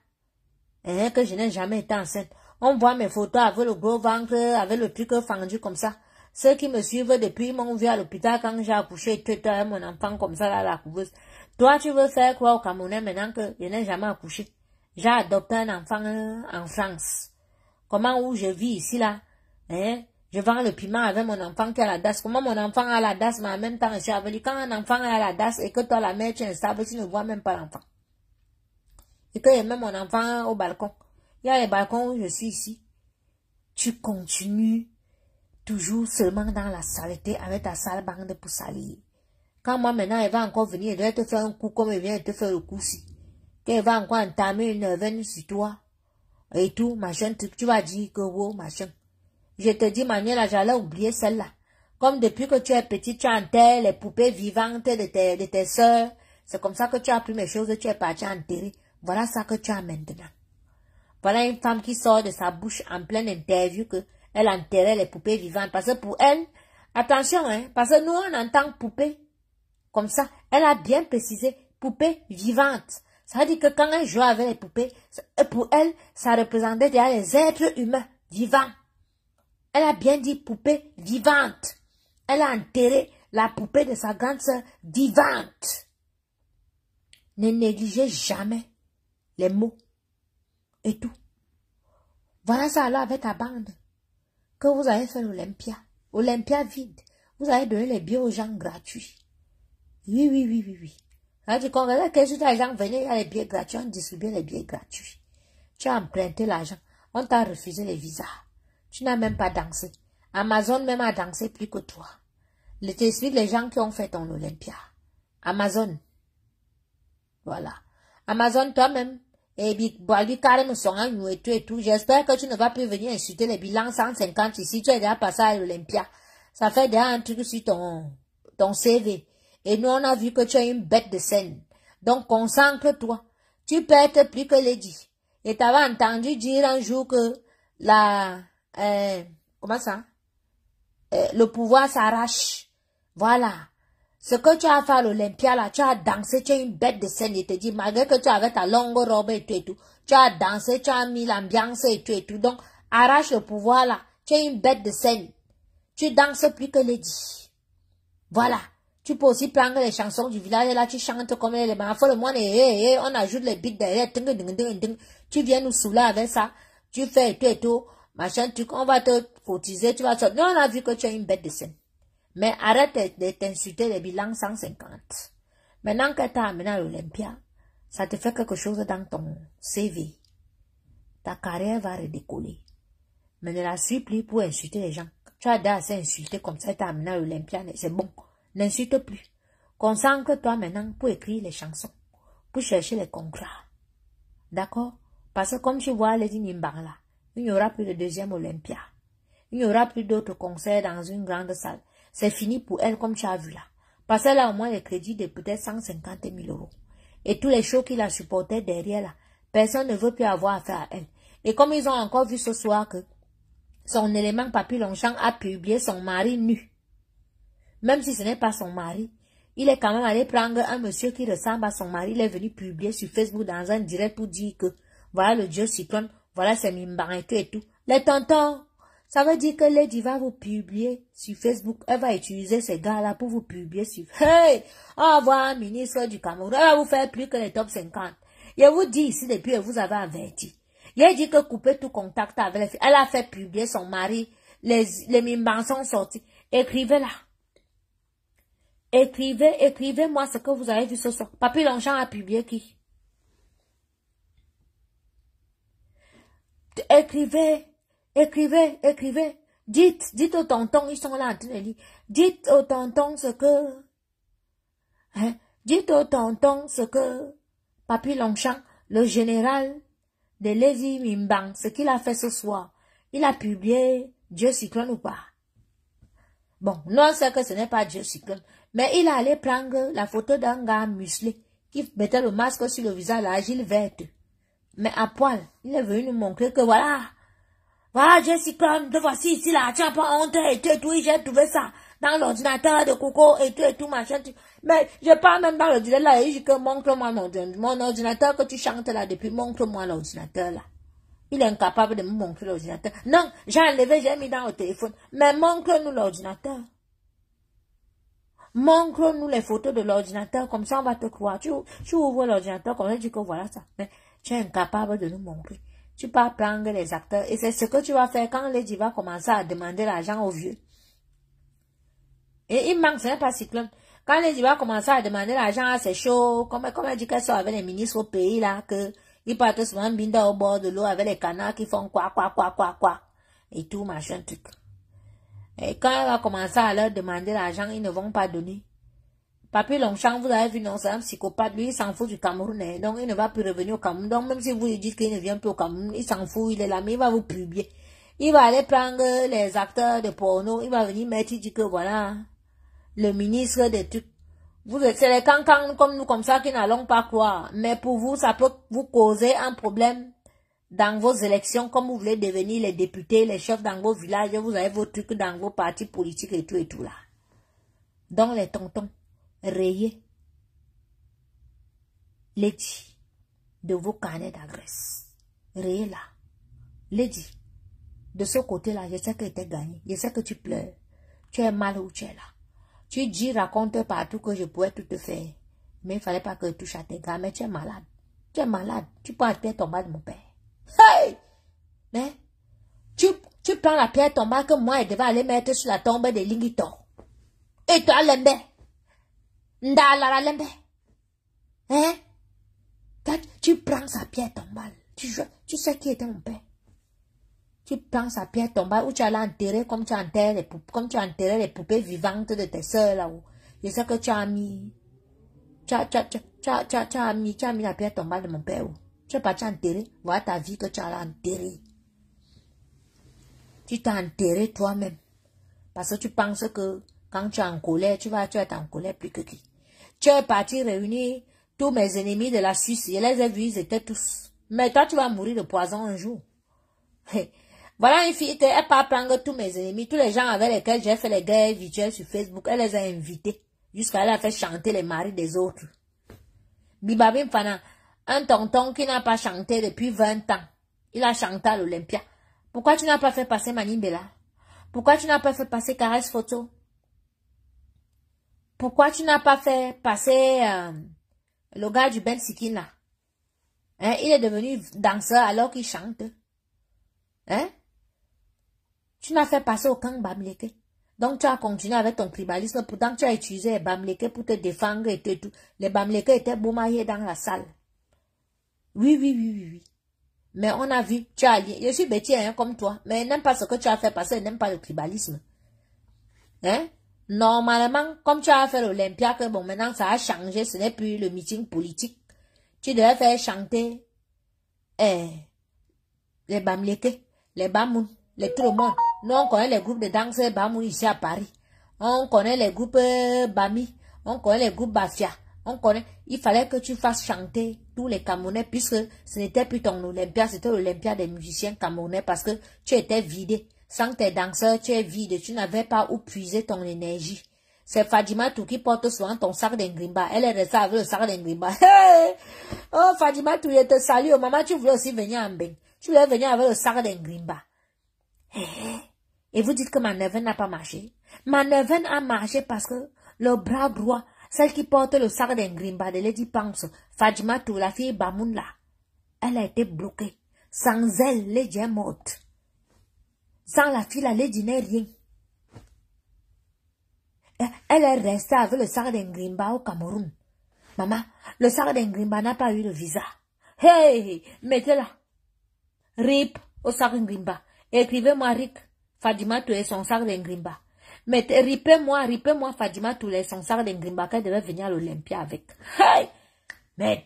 Et que je n'ai jamais été enceinte. On voit mes photos avec le gros ventre, avec le truc fendu comme ça. Ceux qui me suivent depuis m'ont vu à l'hôpital quand j'ai accouché, tu as mon enfant comme ça là, la couveuse. Toi, tu veux faire quoi au Camerounais maintenant que je n'ai jamais accouché? J'ai adopté un enfant en France. Comment où je vis ici là? Hein? Je vends le piment avec mon enfant qui a la DAS. Comment mon enfant a la DAS, mais en même temps, je suis avenu. Quand un enfant a la DAS et que toi, la mère, tu es instable, tu ne vois même pas l'enfant. Et que je mets mon enfant au balcon. Il y a les balcons où je suis ici. Tu continues toujours seulement dans la saleté avec ta sale bande pour salir. Quand moi maintenant, elle va encore venir, elle doit te faire un coup comme elle vient de te faire le coup-ci. Qu'elle va encore entamer une neuvaine sur toi. Et tout, machin, tu vas dire que wow, machin. Je te dis, Manuela, j'allais oublier celle-là. Comme depuis que tu es petite, tu enterres les poupées vivantes de tes sœurs. C'est comme ça que tu as pris mes choses, tu es parti enterrer. Voilà ça que tu as maintenant. Voilà une femme qui sort de sa bouche en pleine interview que elle enterrait les poupées vivantes. Parce que pour elle, attention, hein, parce que nous on entend poupée. Comme ça, elle a bien précisé, poupée vivante. Ça veut dire que quand elle jouait avec les poupées, pour elle, ça représentait déjà les êtres humains vivants. Elle a bien dit poupée vivante. Elle a enterré la poupée de sa grande sœur vivante. Ne négligez jamais les mots et tout. Voilà ça alors avec ta bande que vous avez fait l'Olympia. Olympia vide. Vous avez donné les billets aux gens gratuits. Oui. C'est-à-dire qu'on regarde que les gens venaient, il y a les billets gratuits, on distribuait les billets gratuits. Tu as emprunté l'argent, on t'a refusé les visas. Tu n'as même pas dansé. Amazon même a dansé plus que toi. Je t'explique les gens qui ont fait ton Olympia. Amazon. Voilà. Amazon toi-même. Et puis, carrément, son agneau et tout. J'espère que tu ne vas plus venir insulter les bilans 150 ici. Tu es déjà passé à l'Olympia. Ça fait déjà un truc sur ton CV. Et nous, on a vu que tu es une bête de scène. Donc, concentre-toi. Tu peux être plus que Lady. Et tu avais entendu dire un jour que comment ça? Le pouvoir s'arrache. Voilà. Ce que tu as fait à l'Olympia, là, tu as dansé, tu es une bête de scène, il te dit, malgré que tu avais ta longue robe et tout, tu as dansé, tu as mis l'ambiance et tout. Donc, arrache le pouvoir, là. Tu es une bête de scène. Tu danses plus que Lady. Voilà. Tu peux aussi prendre les chansons du village, et là, tu chantes comme les enfants, le monde, on ajoute les beats derrière, tu viens nous saouler avec ça, tu fais et tout, machin, on va te cotiser, tu vas te... Nous, on a vu que tu es une bête de scène. Mais arrête de t'insulter les bilans 150. Maintenant que tu as amené à l'Olympia, ça te fait quelque chose dans ton CV. Ta carrière va redécoller. Mais ne la suis plus pour insulter les gens. Tu as déjà assez insulté comme ça, tu as amené à l'Olympia, c'est bon. N'insulte plus. Consacre-toi maintenant pour écrire les chansons, pour chercher les contrats. D'accord? Parce que comme tu vois Lady Mimbang là, il n'y aura plus de deuxième Olympia. Il n'y aura plus d'autres concerts dans une grande salle. C'est fini pour elle comme tu as vu là. Parce qu'elle a au moins les crédits de peut-être 150 000 €. Et tous les shows qui la supportaient derrière là, personne ne veut plus avoir affaire à elle. Et comme ils ont encore vu ce soir que son élément Papy Longchamp a publié son mari nu. Même si ce n'est pas son mari, il est quand même allé prendre un monsieur qui ressemble à son mari. Il est venu publier sur Facebook dans un direct pour dire que voilà le dieu cyclone, voilà c'est Mimbang et tout. Les tontons, ça veut dire que Lady va vous publier sur Facebook. Elle va utiliser ces gars-là pour vous publier sur... Hey! On va voir un ministre du Cameroun. Elle va vous faire plus que les top 50. Je vous dis ici depuis que vous avez averti. Il dit que couper tout contact avec les filles. Elle a fait publier son mari. Les Mimbang sont sortis. Écrivez-la. Écrivez-moi ce que vous avez vu ce soir. Papy Longchamp a publié qui? Écrivez. Dites aux tontons, ils sont là en train de lire. Dites aux tontons ce que... Dites aux tontons ce que Papy Longchamp, le général de Lady Mimbang, ce qu'il a fait ce soir. Il a publié Dieu cyclone ou pas? Bon, non, c'est que ce n'est pas Dieu cyclone. Mais il allait prendre la photo d'un gars musclé qui mettait le masque sur le visage, la gile verte. Mais à poil, il est venu nous montrer que voilà, Dieu cyclone, te voici ici là, tu n'as pas honte et tout, j'ai trouvé ça dans l'ordinateur de Coco et tout, machin. Mais je parle même dans l'ordinateur là, et je dis que montre-moi mon ordinateur que tu chantes là depuis, montre-moi l'ordinateur là. Il est incapable de me montrer l'ordinateur. Non, j'ai enlevé, j'ai mis dans le téléphone. Mais montre-nous l'ordinateur. Montre-nous les photos de l'ordinateur, comme ça on va te croire. Tu ouvres l'ordinateur, comme ça tu dis que voilà ça. Mais tu es incapable de nous montrer. Tu peux prendre les acteurs. Et c'est ce que tu vas faire quand Lady va commencer à demander l'argent aux vieux. Et il manque, ce n'est pas cyclone. Quand Lady va commencer à demander l'argent à ses shows, comme elle dit qu'elle sort avec les ministres au pays là, que ils partent souvent binda au bord de l'eau avec les canards qui font quoi. Et tout, machin, truc. Et quand elle va commencer à leur demander l'argent, ils ne vont pas donner. Papy Longchamp, vous avez vu, non, c'est un psychopathe. Lui, il s'en fout du Cameroun. Donc, il ne va plus revenir au Cameroun. Donc, même si vous lui dites qu'il ne vient plus au Cameroun, il s'en fout, il est là, mais il va vous publier. Il va aller prendre les acteurs de porno. Il va venir mettre, il dit que voilà, le ministre des trucs. C'est les cancans comme nous, comme ça, qui n'allons pas croire. Mais pour vous, ça peut vous causer un problème dans vos élections, comme vous voulez devenir les députés, les chefs dans vos villages, vous avez vos trucs dans vos partis politiques et tout là. Donc les tontons, rayez Lady de vos carnets d'adresse. Rayez là. Lady, de ce côté-là, je sais que tu es gagné. Je sais que tu pleures. Tu es mal où tu es là. Tu dis, raconte partout que je pourrais tout te faire. Mais il ne fallait pas que je touche à tes gars, mais tu es malade. Tu es malade. Tu prends la pierre tombale de mon père. Hey! Mais, tu prends la pierre tombale que moi, je devais aller mettre sur la tombe de Lingito. Et toi, Lembe. Ndalara Lembe. Hein? Tu prends sa pierre tombale. Tu sais qui était mon père. Tu prends sa pierre tombale où tu allais enterrer comme tu enterrais les poupées vivantes de tes soeurs là-haut. Je sais que tu as mis. Tu as mis la pierre tombale de mon père. Tu es parti enterrer. Voilà ta vie que tu as enterrée. Tu t'es enterré toi-même. Parce que tu penses que quand tu es en colère, tu vas être en colère plus que qui. Tu es parti réunir tous mes ennemis de la Suisse. Je les ai vus, ils étaient tous Mais toi, tu vas mourir de poison un jour. Voilà une fille, elle part prendre tous mes ennemis, tous les gens avec lesquels j'ai fait les guerres virtuelles sur Facebook, elle les a invités. Jusqu'à elle a fait chanter les maris des autres. Bibabim Fana, un tonton qui n'a pas chanté depuis 20 ans. Il a chanté à l'Olympia. Pourquoi tu n'as pas fait passer Manibela? Pourquoi tu n'as pas fait passer Caresse Photo? Pourquoi tu n'as pas fait passer le gars du Ben Sikin là? Hein? Il est devenu danseur alors qu'il chante. Hein? Tu n'as fait passer aucun Bamleke. Donc tu as continué avec ton tribalisme. Pourtant tu as utilisé les Bamleke pour te défendre et tout. Les Bamleke étaient boumaillés dans la salle. Oui. Mais on a vu, tu as lié. Je suis bêtise hein, comme toi. Mais elle n'aime pas ce que tu as fait passer. Elle n'aime pas le tribalisme. Hein? Normalement, comme tu as fait l'Olympia, que bon, maintenant ça a changé, ce n'est plus le meeting politique. Tu devais faire chanter les Bamleke, les Bamoun, tout le monde. Nous, on connaît les groupes de danseurs Bamoun ici à Paris. On connaît les groupes Bami, on connaît les groupes Bafia. On connaît. Il fallait que tu fasses chanter tous les Camerounais, puisque ce n'était plus ton Olympia, c'était l'Olympia des musiciens camerounais, parce que tu étais vidé. Sans tes danseurs, tu es vide, tu n'avais pas où puiser ton énergie. C'est Fadima Tou qui porte souvent ton sac d'Engrimba. Elle est restée avec le sac d'Engrimba. Hey! Oh, Fadima Tou, je te salue. Oh, maman, tu voulais aussi venir en bain. Tu voulais venir avec le sac d'Engrimba. Hey! Et vous dites que ma neveu n'a pas marché. Ma neveu a marché parce que le bras droit, celle qui porte le sac d'Engrimba de Lady Panks, Fadima Tou, la fille Bamoun là, elle a été bloquée. Sans elle, Lady est morte. Sans la fille, la Lady n'est rien. Elle est restée avec le sac d'Engrimba au Cameroun. Maman, le sac d'Engrimba n'a pas eu de visa. Hey, mettez-la. RIP au sac d'Engrimba. Écrivez-moi Rick. Fadima Tou et son sac d'Engrimba. Ripez-moi Fadima Tou et son sac d'Engrimba qu'elle devait venir à l'Olympia avec. Hey! Mais,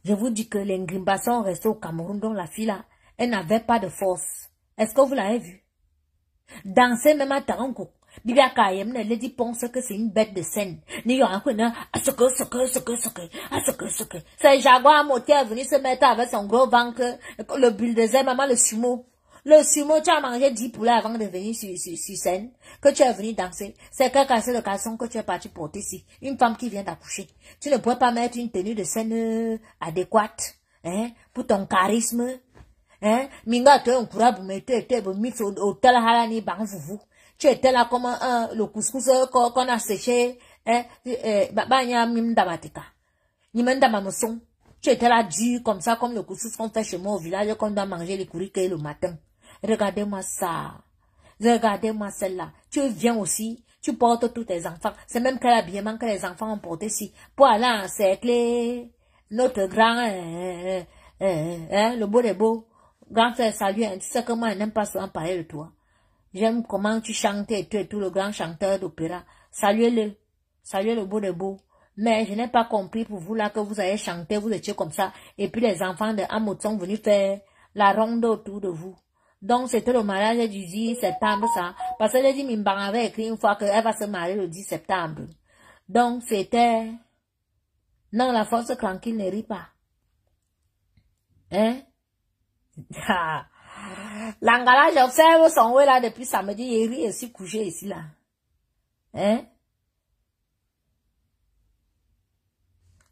je vous dis que les Ngrimba sont restés au Cameroun, dont la fille là, elle n'avait pas de force. Est-ce que vous l'avez vu? Danser même à Tarango. Bibia Kayem ne dit pense que c'est une bête de scène. Ni yon a c'est Jaguar moteur venu se mettre avec son gros ventre, le bulldozer, maman le sumo. Le sumo, tu as mangé 10 poulets avant de venir sur scène, que tu es venu danser. C'est quel cassé de caleçon que tu es parti porter ici. Une femme qui vient d'accoucher. Tu ne pourrais pas mettre une tenue de scène adéquate, hein, pour ton charisme. Hein? Minga, tu es un courage, mais tu étais mis au tel halani, bang, vous. Tu étais là comme le couscous qu'on a séché, hein? Tu étais là dur comme ça, comme le couscous qu'on fait chez moi au village, qu'on doit manger les courriques le matin. Regardez-moi ça. Regardez-moi celle-là. Tu viens aussi, tu portes tous tes enfants. C'est même quel habillement que les enfants ont porté ici. Pour aller encercler notre grand, le beau des beaux. Grand frère, salut, tu sais que moi, je n'aime pas souvent parler de toi. J'aime comment tu chantes et tu es tout le grand chanteur d'opéra. Saluez-le. Saluez le beau des beaux. Mais je n'ai pas compris pour vous là que vous avez chanté, vous étiez comme ça. Et puis les enfants de Hamout sont venus faire la ronde autour de vous. Donc c'était le mariage du 10 septembre ça. Parce que Lady Mimban avait écrit une fois qu'elle va se marier le 10 septembre. Donc c'était... Non, la force tranquille ne rit pas. Hein? L'Angala, j'observe son ouais là depuis samedi, il rit aussi couché ici là. Hein?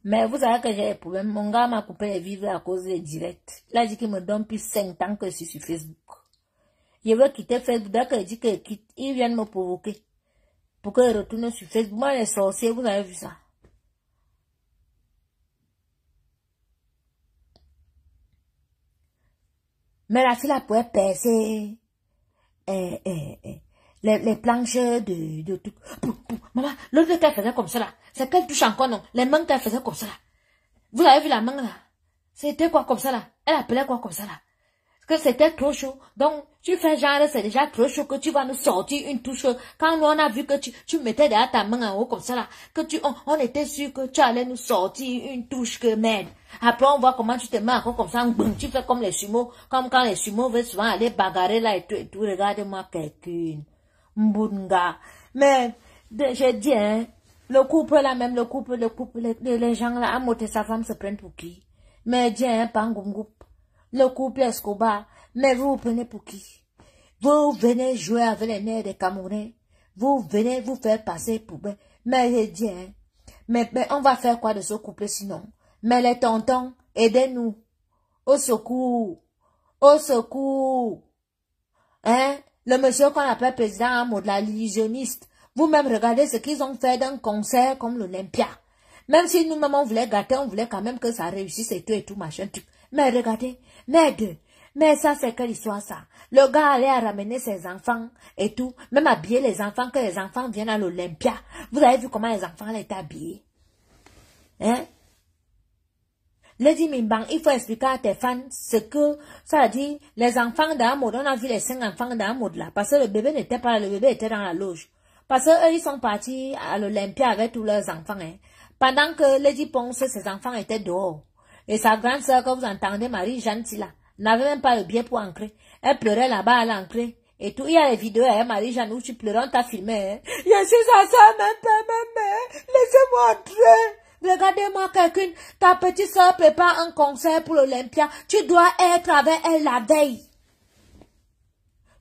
Mais vous savez que j'ai des problèmes. Mon gars m'a coupé les vivres à cause des directs. Il a dit qu'il me donne plus 5 ans que je suis sur Facebook. Je veux quitter Facebook. Dès qu'il dit qu'il quitte, il vient me provoquer. Pour que je retourne sur Facebook. Moi, les sorciers, vous avez vu ça? Mais la fille, elle pourrait percer les planches de tout. Maman, l'autre qu'elle faisait comme ça là. C'est qu'elle touche encore, non? Les mains qu'elle faisait comme ça là. Vous avez vu la main là? C'était quoi comme ça là? Elle appelait quoi comme ça là? Parce que c'était trop chaud. Donc, tu fais genre, c'est déjà trop chaud que tu vas nous sortir une touche. Quand nous on a vu que tu mettais derrière ta main en haut comme ça là, que on était sûr que tu allais nous sortir une touche que merde. Après, on voit comment tu te mets encore comme ça, tu fais comme les sumo, comme quand les sumo veulent souvent aller bagarrer là et tout, regardez-moi quelqu'un. Mbunga. Mais, j'ai dit, hein, le couple là même, les gens là, à monter sa femme se prennent pour qui? Mais Dieu, Pangungup, le couple Escobar, mais vous prenez pour qui? Vous venez jouer avec les nerfs des Camerounais. Vous venez vous faire passer pour... Mais Dieu, mais on va faire quoi de ce couple sinon? Mais les tontons, aidez-nous. Au secours. Au secours. Hein? Le monsieur qu'on appelle président en mode la illusionniste. Vous-même regardez ce qu'ils ont fait d'un concert comme l'Olympia. Même si nous-mêmes on voulait gâter, on voulait quand même que ça réussisse et tout machin truc. Mais regardez, mais ça c'est quelle histoire ça? Le gars allait ramener ses enfants et tout, même habiller les enfants, que les enfants viennent à l'Olympia. Vous avez vu comment les enfants étaient habillés? Hein? Lady Mimbang, il faut expliquer à tes fans ce que ça dit. Les enfants d'un mode, on a vu les 5 enfants d'un mode là, parce que le bébé n'était pas là, le bébé était dans la loge. Parce qu'eux, ils sont partis à l'Olympia avec tous leurs enfants. Hein. Pendant que Lady Ponce, ses enfants étaient dehors. Et sa grande sœur, que vous entendez, Marie-Jeanne Tila, n'avait même pas le billet pour entrer. Elle pleurait là-bas à l'entrée. Et tout, il y a les vidéos, hein, Marie-Jeanne, où tu pleurais, on t'a filmé. Hein. Je suis sa soeur, même, laissez-moi entrer. Regardez-moi quelqu'un, ta petite soeur prépare un concert pour l'Olympia. Tu dois être avec elle la veille.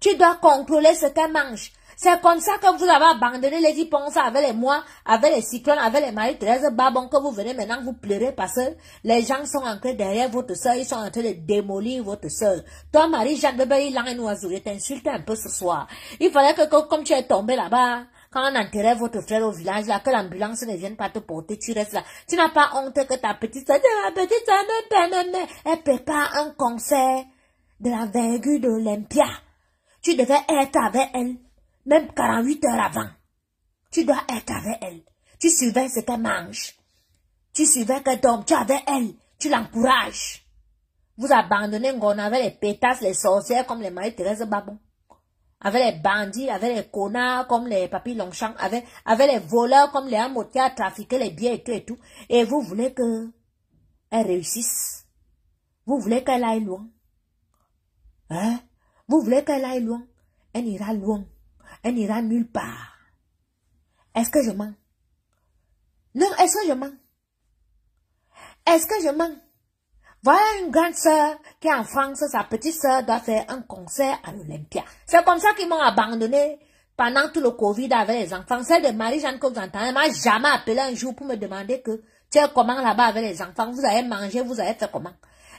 Tu dois contrôler ce qu'elle mange. C'est comme ça que vous avez abandonné les Ponce avec les mois, avec les cyclones, avec les Marie-Thérèse Babon, que vous venez maintenant vous pleurer parce que les gens sont entrés derrière votre soeur, ils sont en train de démolir votre soeur. Toi, Marie-Jeanne, bébé, il a un oiseau, je t'insulte un peu ce soir. Il fallait que comme tu es tombé là-bas, quand on enterrait votre frère au village, là, que l'ambulance ne vienne pas te porter, tu restes là. Tu n'as pas honte que ta petite soeur, elle prépare un concert de la vergure de l'Olympia. Tu devais être avec elle. Même 48 heures avant, tu dois être avec elle. Tu surveilles ce qu'elle mange. Tu surveilles qu'elle dorme. Tu es avec elle. Tu l'encourages. Vous abandonnez on avait les pétasses, les sorcières comme les Marie-Thérèse Babon. Avec les bandits, avec les connards comme les papis Longchamp, avec les voleurs comme les Amots qui a trafiqué les biens et tout. Et vous voulez qu'elle réussisse. Vous voulez qu'elle aille loin. Hein? Vous voulez qu'elle aille loin. Elle ira loin. Elle n'ira nulle part. Est-ce que je mens? Non, est-ce que je mens? Est-ce que je mens? Voilà une grande sœur qui est en France, sa petite sœur doit faire un concert à l'Olympia. C'est comme ça qu'ils m'ont abandonné pendant tout le Covid avec les enfants. Celle de Marie-Jeanne que vous entendez, elle m'a jamais appelé un jour pour me demander que tu es comment là-bas avec les enfants, vous avez mangé, vous avez fait comment?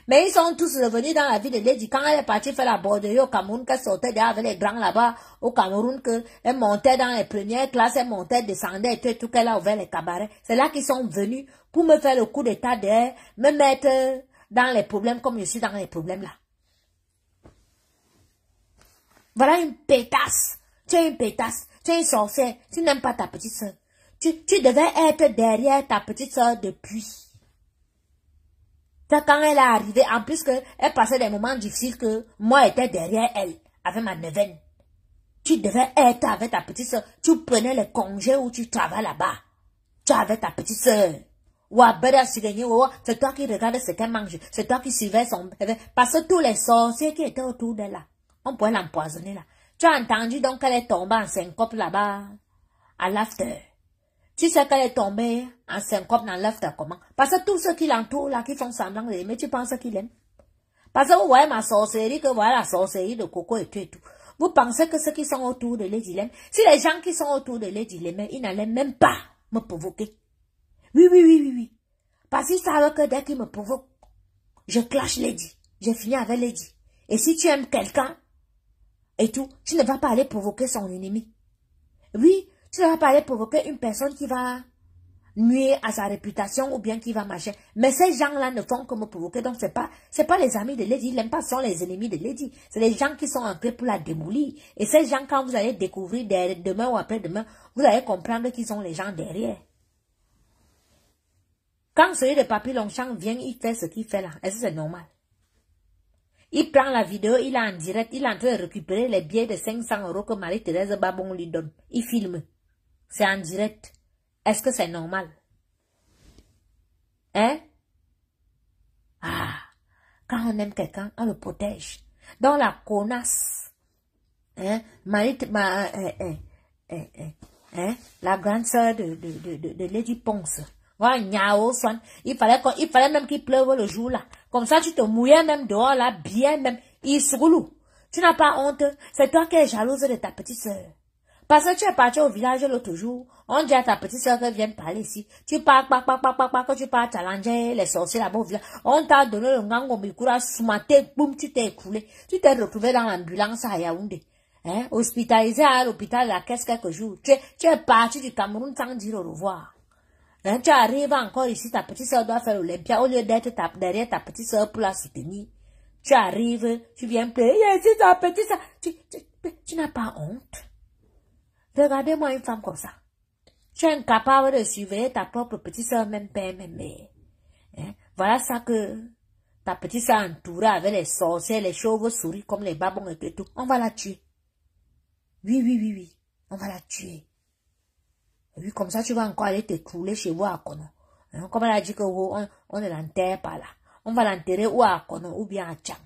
Mais ils sont tous revenus dans la vie de Lady. Quand elle est partie faire la borderie au Cameroun, qu'elle sortait avec les grands là-bas au Cameroun, qu'elle montait dans les premières classes, elle montait, descendait et tout, qu'elle a ouvert les cabarets. C'est là qu'ils sont venus pour me faire le coup d'état derrière, me mettre dans les problèmes comme je suis dans les problèmes là. Voilà une pétasse. Tu es une pétasse. Tu es une sorcière. Tu n'aimes pas ta petite soeur. Tu devais être derrière ta petite soeur depuis. Quand elle est arrivée, en plus qu'elle passait des moments difficiles que moi j'étais derrière elle, avec ma neuvaine. Tu devais être avec ta petite soeur. Tu prenais les congés où tu travailles là-bas. Tu es avec ta petite soeur. C'est toi qui regardes ce qu'elle mange. C'est toi qui surveilles son bébé. Parce que tous les sorciers qui étaient autour d'elle là, on pourrait l'empoisonner là. Tu as entendu donc qu'elle est tombée en syncope là-bas, à l'after. Tu sais qu'elle est tombée en syncope dans l'after comment? Parce que tous ceux qui l'entourent là, qui font semblant de l'aimer, tu penses qu'ils l'aiment? Parce que vous voyez ma sorcellerie, que voilà la sorcellerie de Coco et tout et tout. Vous pensez que ceux qui sont autour de Lady l'aiment? Si les gens qui sont autour de Lady l'aimaient, ils n'allaient même pas me provoquer. Oui. Parce qu'ils savent que dès qu'ils me provoquent, je clash Lady. Je finis avec Lady. Et si tu aimes quelqu'un, et tout, tu ne vas pas aller provoquer son ennemi. Oui, tu ne vas pas aller provoquer une personne qui va nuire à sa réputation ou bien qui va marcher. Mais ces gens-là ne font que me provoquer. Donc, c'est pas les amis de Lady. Ils n'aiment pas, ce sont les ennemis de Lady. C'est les gens qui sont entrés pour la démolir. Et ces gens, quand vous allez découvrir demain ou après-demain, vous allez comprendre qu'ils sont les gens derrière. Quand celui de Papy Longchamp vient, il fait ce qu'il fait là. Est-ce que c'est normal? Il prend la vidéo, il est en direct, il est en train de récupérer les billets de 500 € que Marie-Thérèse Babon lui donne. Il filme. C'est en direct. Est-ce que c'est normal? Hein? Ah! Quand on aime quelqu'un, on le protège. Dans la connasse. Hein? La grande sœur de Lady Ponce. Il fallait même qu'il pleuve le jour là. Comme ça, tu te mouillais même dehors là, bien même. Il se roule. Tu n'as pas honte. C'est toi qui es jalouse de ta petite sœur. Parce que tu es parti au village l'autre jour. On dit à ta petite sœur qu'elle vienne parler ici. Tu pars, que tu pars challenger les sorciers là-bas au village. On t'a donné le ngango mikura soumaté, boum, tu t'es écroulé. Tu t'es retrouvé dans l'ambulance à Yaoundé. Hein? Hospitalisé à l'hôpital la caisse quelques jours. Tu es parti du Cameroun sans dire au revoir. Hein? Tu arrives encore ici, ta petite sœur doit faire l'Olympia au lieu d'être derrière ta petite sœur pour la soutenir. Tu arrives, tu viens pleurer, ici ta petite sœur. Tu n'as pas honte. Regardez-moi une femme comme ça. Tu es incapable de surveiller ta propre petite sœur, même père, même mère. Hein? Voilà ça que ta petite sœur entourée avec les sorciers, les chauves-souris comme les babons et tout. On va la tuer. Oui. On va la tuer. Et puis comme ça, tu vas encore aller t'écrouler chez vous à Kono. Hein? Comme elle a dit que on ne l'enterre pas là. On va l'enterrer ou à Kono ou bien à Tchang.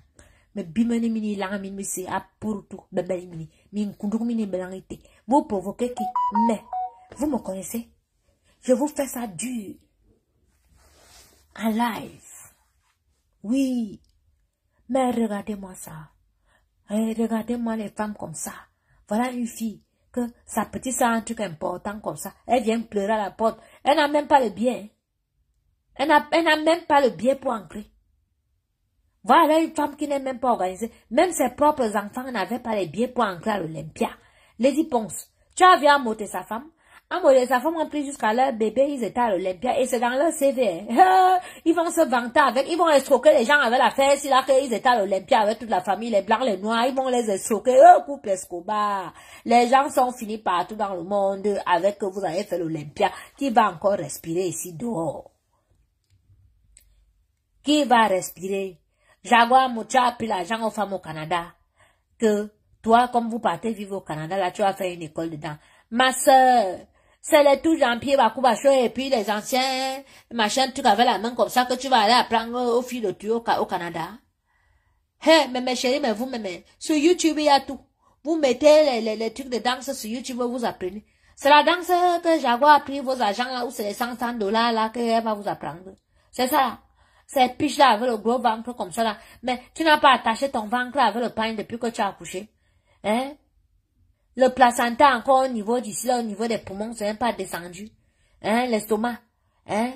Mais bimeni mini lang mini c'est à pour tout bébé mini min kundu mini belangité. Vous provoquez qui? Mais vous me connaissez? Je vous fais ça dur. En live. Oui. Mais regardez-moi ça. Et regardez-moi les femmes comme ça. Voilà une fille que sa petite sœur a un truc important comme ça. Elle vient pleurer à la porte. Elle n'a même pas le bien. Elle n'a même pas le bien pour entrer. Voilà une femme qui n'est même pas organisée. Même ses propres enfants n'avaient pas les billets pour entrer à l'Olympia. Lady Ponce, tu as vu Amoté sa femme? Amoté sa femme ont pris jusqu'à leur bébé, ils étaient à l'Olympia et c'est dans leur CV. Ils vont se vanter avec, ils vont escroquer les gens avec la fête, si là qu'ils étaient à l'Olympia avec toute la famille, les blancs, les noirs, ils vont les escroquer. Couple Escobar. Les gens sont finis partout dans le monde avec que vous avez fait l'Olympia. Qui va encore respirer ici dehors? Qui va respirer? Jaguar Moucha a pris l'argent aux femmes au Canada. Que toi, comme vous partez vivre au Canada, là, tu as fait une école dedans. Ma soeur, c'est les tout Jean-Pierre Bakoubacho et puis les anciens machins, tu avais la main comme ça que tu vas aller apprendre au fil de tuyau au Canada. Hey, mais mes chéris, mais vous, mais sur YouTube, il y a tout. Vous mettez les trucs de danse sur YouTube, vous apprenez. C'est la danse que Jaguar a pris vos agents là, ou c'est les $100 là qu'elle va vous apprendre. C'est ça. C'est piche là avec le gros ventre comme ça là. Mais tu n'as pas attaché ton ventre là avec le pain depuis que tu as accouché. Hein? Le placenta encore au niveau d'ici là, au niveau des poumons, c'est même pas descendu. Hein? L'estomac. Hein?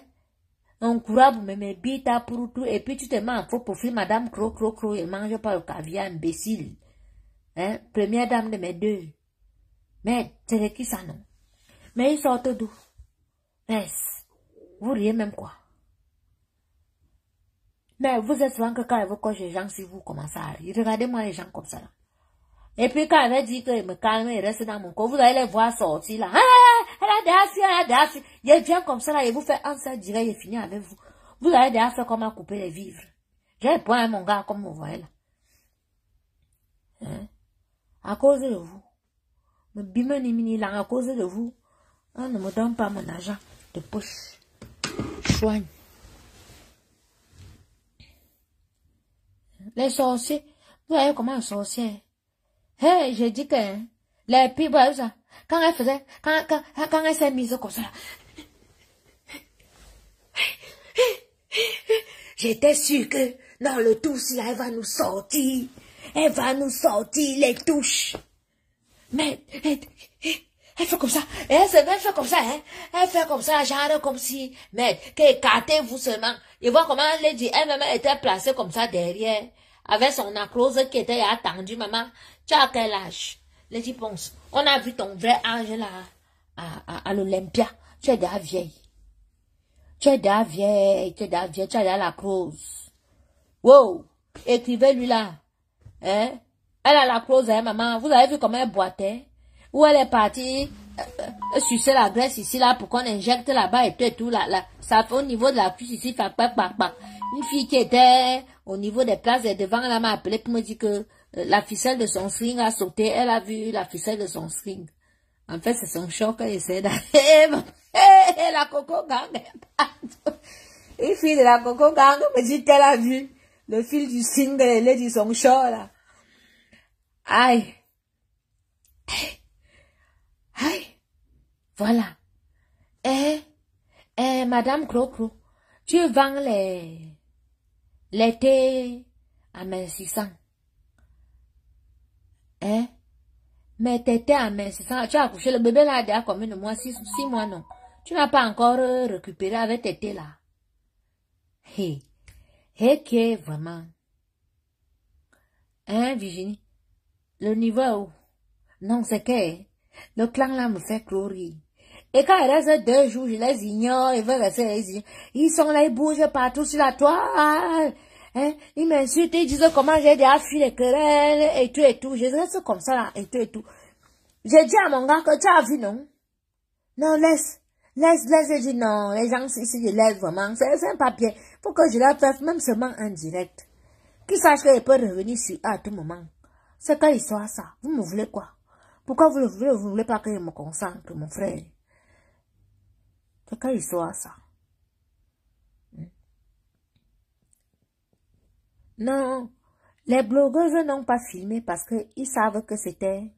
On courra vous me bite pour tout. Et puis tu te mets en faux profil, madame cro, et mange pas le caviar, imbécile. Hein? Première dame de mes deux. Mais, c'est de qui ça non? Mais ils sortent d'où? Yes. Vous riez même quoi? Mais vous êtes souvent que quand vous coachez les gens, si vous commencez à rire, regardez-moi les gens comme ça là. Et puis quand elle dit que me calme et reste dans mon corps, vous allez les voir sortir là. Elle a des affaires. Il vient comme ça là et vous fait un seul direct et finit avec vous. Vous allez des affaires comme à couper les vivres. J'ai point mon gars comme vous voyez là. Hein? À cause de vous. Me bimeni mini là, à cause de vous. On ne me donne pas mon argent de poche. Choigne. Les sorciers, vous voyez comment un sorcier. Hey, j'ai dit que les pibes, ça, quand elle faisait, quand elle s'est mise comme ça, j'étais sûre que dans le touche là, elle va nous sortir les touches. Mais elle fait comme ça, et elle fait comme ça, hein. Elle fait comme ça, genre comme si, mais qu'écartez-vous seulement. Et voir comment elle dit, elle-même était placée comme ça derrière, avec son archrose qui était attendue, maman. Tu as quel âge? Lady Ponce, on a vu ton vrai âge là, à l'Olympia. Tu es déjà vieille. Tu as déjà la crosse. Wow! Écrivez-lui là. Hein? Elle a la crosse, hein, maman. Vous avez vu comment elle boitait? Où elle est partie sucer la graisse ici là pour qu'on injecte là-bas et tout là. Ça fait au niveau de la cuisse ici, une fille qui était au niveau des places de devant là m'a appelé pour me dire que la ficelle de son string a sauté. Elle a vu la ficelle de son string. En fait, c'est son choc qu'elle essaie d'aller. La Coco Gang. Une fille de la Coco Gang me dit qu'elle a vu le fil du string de son choc là. Aïe. Aïe. Voilà. Et Eh, Madame Crocro, tu vends les thés à 1600. Hein? Mais tes thés à 1600, tu as accouché le bébé là, il y a combien de mois? 6 mois, non? Tu n'as pas encore récupéré avec tes thés là. Hey, qui vraiment. Hein, Virginie? Le niveau est où? Non, c'est que le clan là me fait clouer. Et quand il reste 2 jours, je les ignore, ils veulent rester les ignore. Ils sont là, ils bougent partout sur la toile. Hein? Ils m'insultent, ils disent comment j'ai déjà fui les querelles, et tout et tout. Je reste comme ça là, et tout et tout. J'ai dit à mon gars que tu as vu, non? Non, laisse. J'ai dit non, les gens ici, je laisse vraiment. C'est un papier. Faut que je la fasse même seulement en direct. Qu'ils sachent qu'ils peuvent revenir sur à tout moment. C'est quand ils sont ça. Vous me voulez quoi? Pourquoi vous ne voulez pas que je me concentre, mon frère? C'est quand ils sont ça. Non, les blogueuses n'ont pas filmé parce qu'ils savent que c'était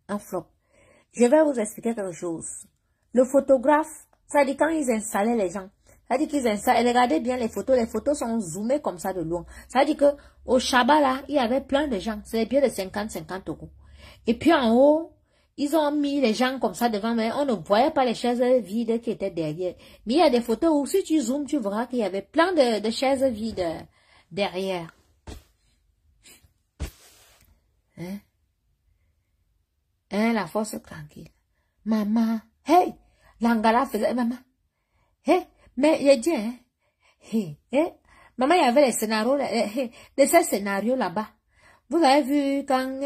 un flop. Je vais vous expliquer quelque chose. Le photographe, ça dit quand ils installaient les gens, ça dit qu'ils installaient, regardez bien les photos sont zoomées comme ça de loin. Ça dit que au Shabbat là, il y avait plein de gens, c'est des billets de 50 euros. Et puis en haut, ils ont mis les gens comme ça devant, mais on ne voyait pas les chaises vides qui étaient derrière. Mais il y a des photos où si tu zoomes, tu verras qu'il y avait plein de chaises vides derrière. La force tranquille. Maman, hey, l'angala faisait, maman, hey, mais il a dit, maman, il y avait les scénarios, de ces scénarios là-bas. Vous avez vu quand,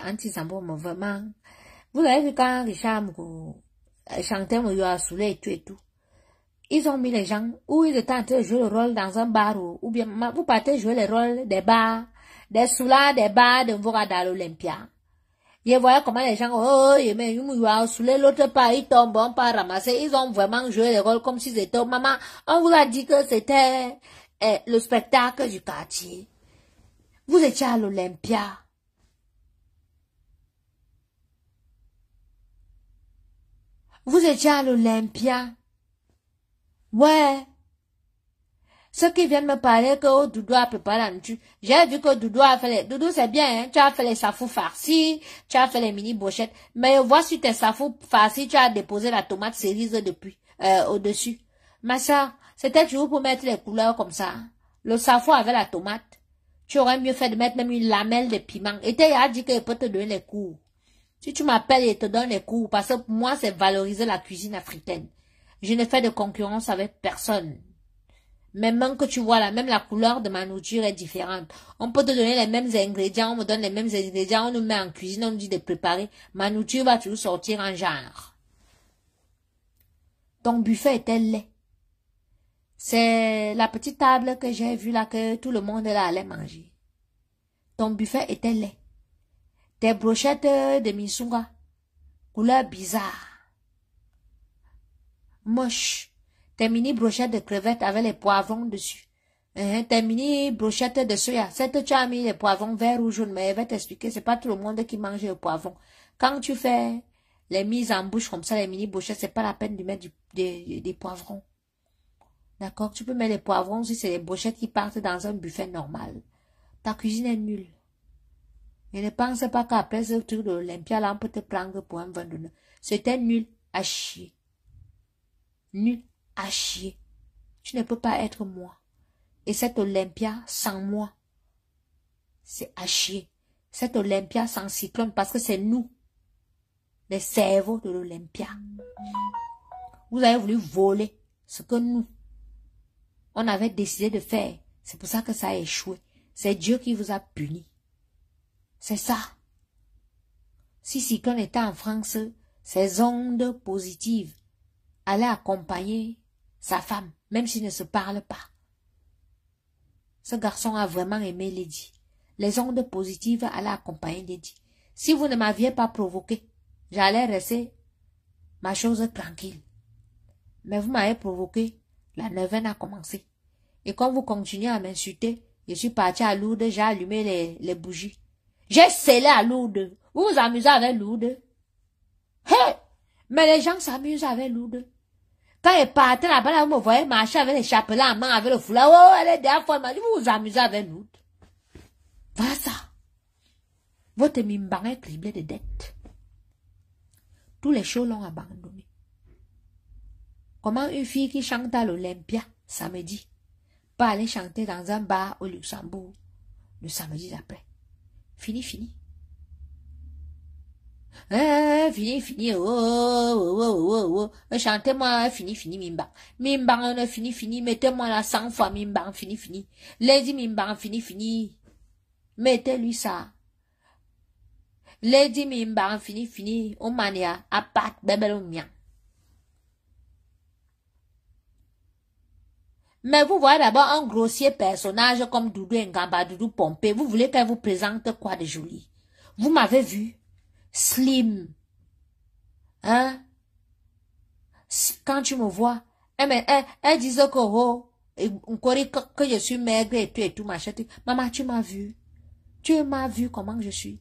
Anti-Sambo, vraiment, vous avez vu quand Richard chantait Moyo Soulé et tout et tout. Ils ont mis les gens où ils étaient en train de jouer le rôle dans un bar ou bien, vous partez jouer le rôle des bars, des soulas, des bars de Vorada à l'Olympia. Je voyais comment les gens, mais l'autre part, ils tombent, on pas ramasser. Ils ont vraiment joué les rôles comme s'ils étaient, maman, on vous a dit que c'était le spectacle du quartier. Vous étiez à l'Olympia. Vous étiez à l'Olympia. Ouais. Ceux qui viennent me parler que Doudou a préparé la nourriture. J'ai vu que Doudou a fait les... Doudou, c'est bien, hein? Tu as fait les safous farcis, tu as fait les mini brochettes. Mais vois sur tes safous farcis, tu as déposé la tomate cerise depuis, au-dessus. Ma soeur, c'était toujours pour mettre les couleurs comme ça. Le safou avec la tomate. Tu aurais mieux fait de mettre même une lamelle de piment. Et tu as dit qu'il peut te donner les cours. Si tu m'appelles et te donne les cours, parce que pour moi, c'est valoriser la cuisine africaine. Je ne fais de concurrence avec personne. Même que tu vois là, même la couleur de ma nourriture est différente. On peut te donner les mêmes ingrédients, on me donne les mêmes ingrédients, on nous met en cuisine, on nous dit de préparer. Ma nourriture va toujours sortir en genre. Ton buffet était laid. C'est la petite table que j'ai vue là, que tout le monde là allait manger. Ton buffet était laid. Tes brochettes de misoura, couleur bizarre. Moche. Tes mini brochettes de crevettes avec les poivrons dessus. Tes mini brochettes de soya. Cette tu as mis les poivrons verts ou jaunes, mais je vais t'expliquer, c'est pas tout le monde qui mange le poivron. Quand tu fais les mises en bouche comme ça, les mini brochettes, c'est pas la peine de mettre des poivrons. D'accord? Tu peux mettre les poivrons si c'est les brochettes qui partent dans un buffet normal. Ta cuisine est nulle. Et ne pense pas qu'après ce truc de l'Olympia, là, on peut te prendre pour un vendeur. C'était nul à chier. Nul à chier. Tu ne peux pas être moi. Et cette Olympia sans moi, c'est à chier. Cette Olympia sans Cyclone, parce que c'est nous, les cerveaux de l'Olympia. Vous avez voulu voler ce que nous, on avait décidé de faire. C'est pour ça que ça a échoué. C'est Dieu qui vous a puni. C'est ça. Si Cyclone était en France, ses ondes positives allaient accompagner sa femme, même s'ils ne se parlent pas. Ce garçon a vraiment aimé Lady. Les ondes positives allaient accompagner Lady. Si vous ne m'aviez pas provoqué, j'allais rester ma chose tranquille. Mais vous m'avez provoqué, la neuvaine a commencé. Et quand vous continuez à m'insulter, je suis parti à Lourdes, j'ai allumé les bougies. J'ai scellé à Lourdes. Vous vous amusez avec Lourdes? Hey! Mais les gens s'amusent avec Lourdes. Quand elle partait là-bas, là, vous me voyez marcher avec les chapelets en main, avec le foulard. Oh, elle est derrière, elle m'a dit, vous vous amusez avec nous. Voilà ça. Votre mimban est criblé de dettes. Tous les shows l'ont abandonné. Comment une fille qui chante à l'Olympia, samedi, peut aller chanter dans un bar au Luxembourg, le samedi d'après? Fini, fini. Fini, chantez-moi, fini, mimban. Mimban, fini, mettez-moi là 100 fois, mimban, fini. Lady mimban, fini. Mettez-lui ça. Lady mimban, fini, on mania, à pat, bébé mien. Mais vous voyez d'abord un grossier personnage comme Doudou Ngamba, Doudou Pompé. Vous voulez qu'elle vous présente quoi de joli? Vous m'avez vu? Slim. Hein? Quand tu me vois, elle disait que, oh, que je suis maigre et tout, machin. Maman, tu m'as vu? Tu m'as vu comment je suis?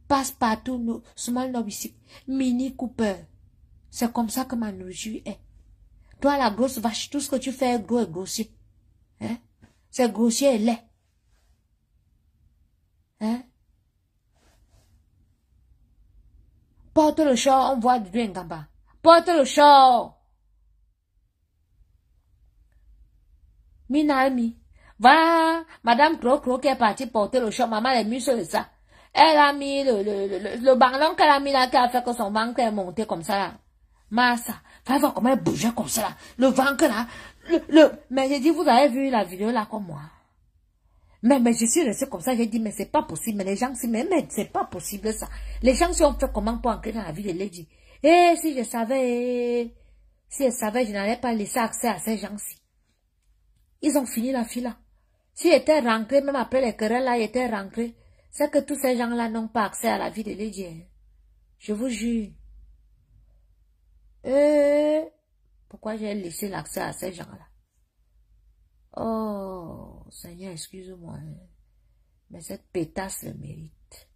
Passe partout, small novice, Mini Cooper. C'est comme ça que ma nourriture est. Toi, la grosse vache, tout ce que tu fais est gros et grossier. Hein? C'est grossier et laid. Hein? Porte le short, on voit du Ngamba. Porte le short. Minami. Va, Madame Cro qui est partie porter le short. Maman est mise sur ça. Elle a mis le banlon qu'elle a mis là, qui a fait que son ventre est monté comme ça là. Massa. Fallait voir comment elle bougeait comme ça là. Le ventre là. Mais j'ai dit, vous avez vu la vidéo là comme moi. Mais je suis restée comme ça, j'ai dit, mais c'est pas possible. Mais les gens, mais c'est pas possible ça. Les gens si on fait comment pour entrer dans la vie de Lady. Si je savais, je n'allais pas laisser accès à ces gens-ci. Ils ont fini la fille là. S'ils étaient rentrés, même après les querelles là, ils étaient rentrés. C'est que tous ces gens-là n'ont pas accès à la vie de Lady. Je vous jure. Pourquoi j'ai laissé l'accès à ces gens-là? Oh, Seigneur, excuse-moi. Mais cette pétasse le mérite.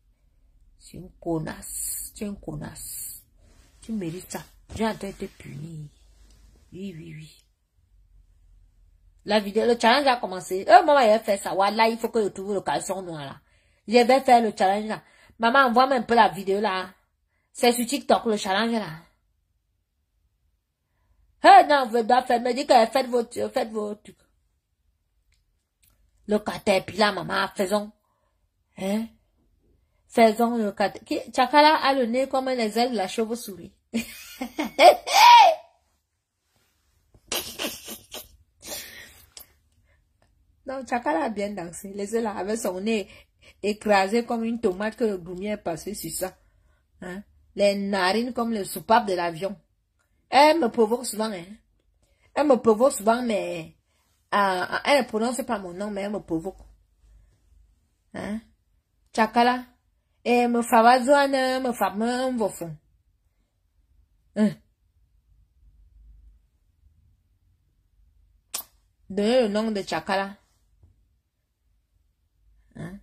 C'est une connasse. Tu es une connasse. Tu mérites ça. J'ai en train de te punir. Oui. La vidéo, le challenge a commencé. Maman, il a fait ça. Voilà, il faut que je trouve le caleçon noir là. Je vais faire le challenge là. Maman, envoie-moi un peu la vidéo là. C'est sur TikTok le challenge là. Non, vous doit faire. Me dit que faites vos trucs. Le caterpillar, maman, faisons. Hein? Faisons le caterpillar. Chakala a le nez comme les ailes de la chauve-souris. Non, Chakala a bien dansé. Les ailes avaient son nez écrasé comme une tomate que le goumier est passé sur ça. Hein? Les narines comme le soupape de l'avion. Elle me provoque souvent, hein. Elle me provoque souvent, mais elle ne prononce pas mon nom, mais elle me provoque. Hein? Chakala. Et me favazoine, me fameux, vos fonds. Hein? Donnez le nom de Chakala. Hein?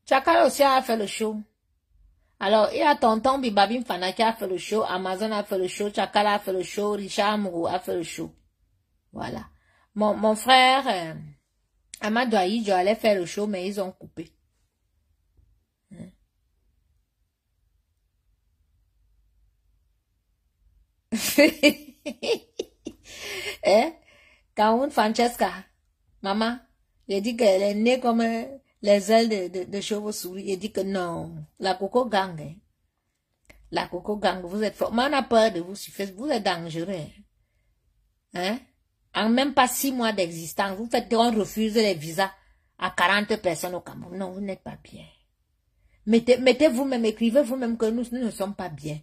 Chakala aussi a fait le show. Alors, il y a tonton Bibabim Fana qui a fait le show, Amazon a fait le show, Chakala a fait le show, Richard Mourou a fait le show. Voilà. Mon frère, Amadou Aïdjo allait faire le show, mais ils ont coupé. Kaoun Francesca, maman, j'ai dit qu'elle est née comme les ailes de chauve-souris. J'ai dit que non, la coco gang. Hein. La coco gang, vous êtes fort. Mais on a peur de vous sur Facebook, vous êtes dangereux. Hein? En même pas 6 mois d'existence, vous faites qu'on refuse les visas à 40 personnes au Cameroun. Non, vous n'êtes pas bien. Mettez vous-même, écrivez vous-même que nous ne sommes pas bien.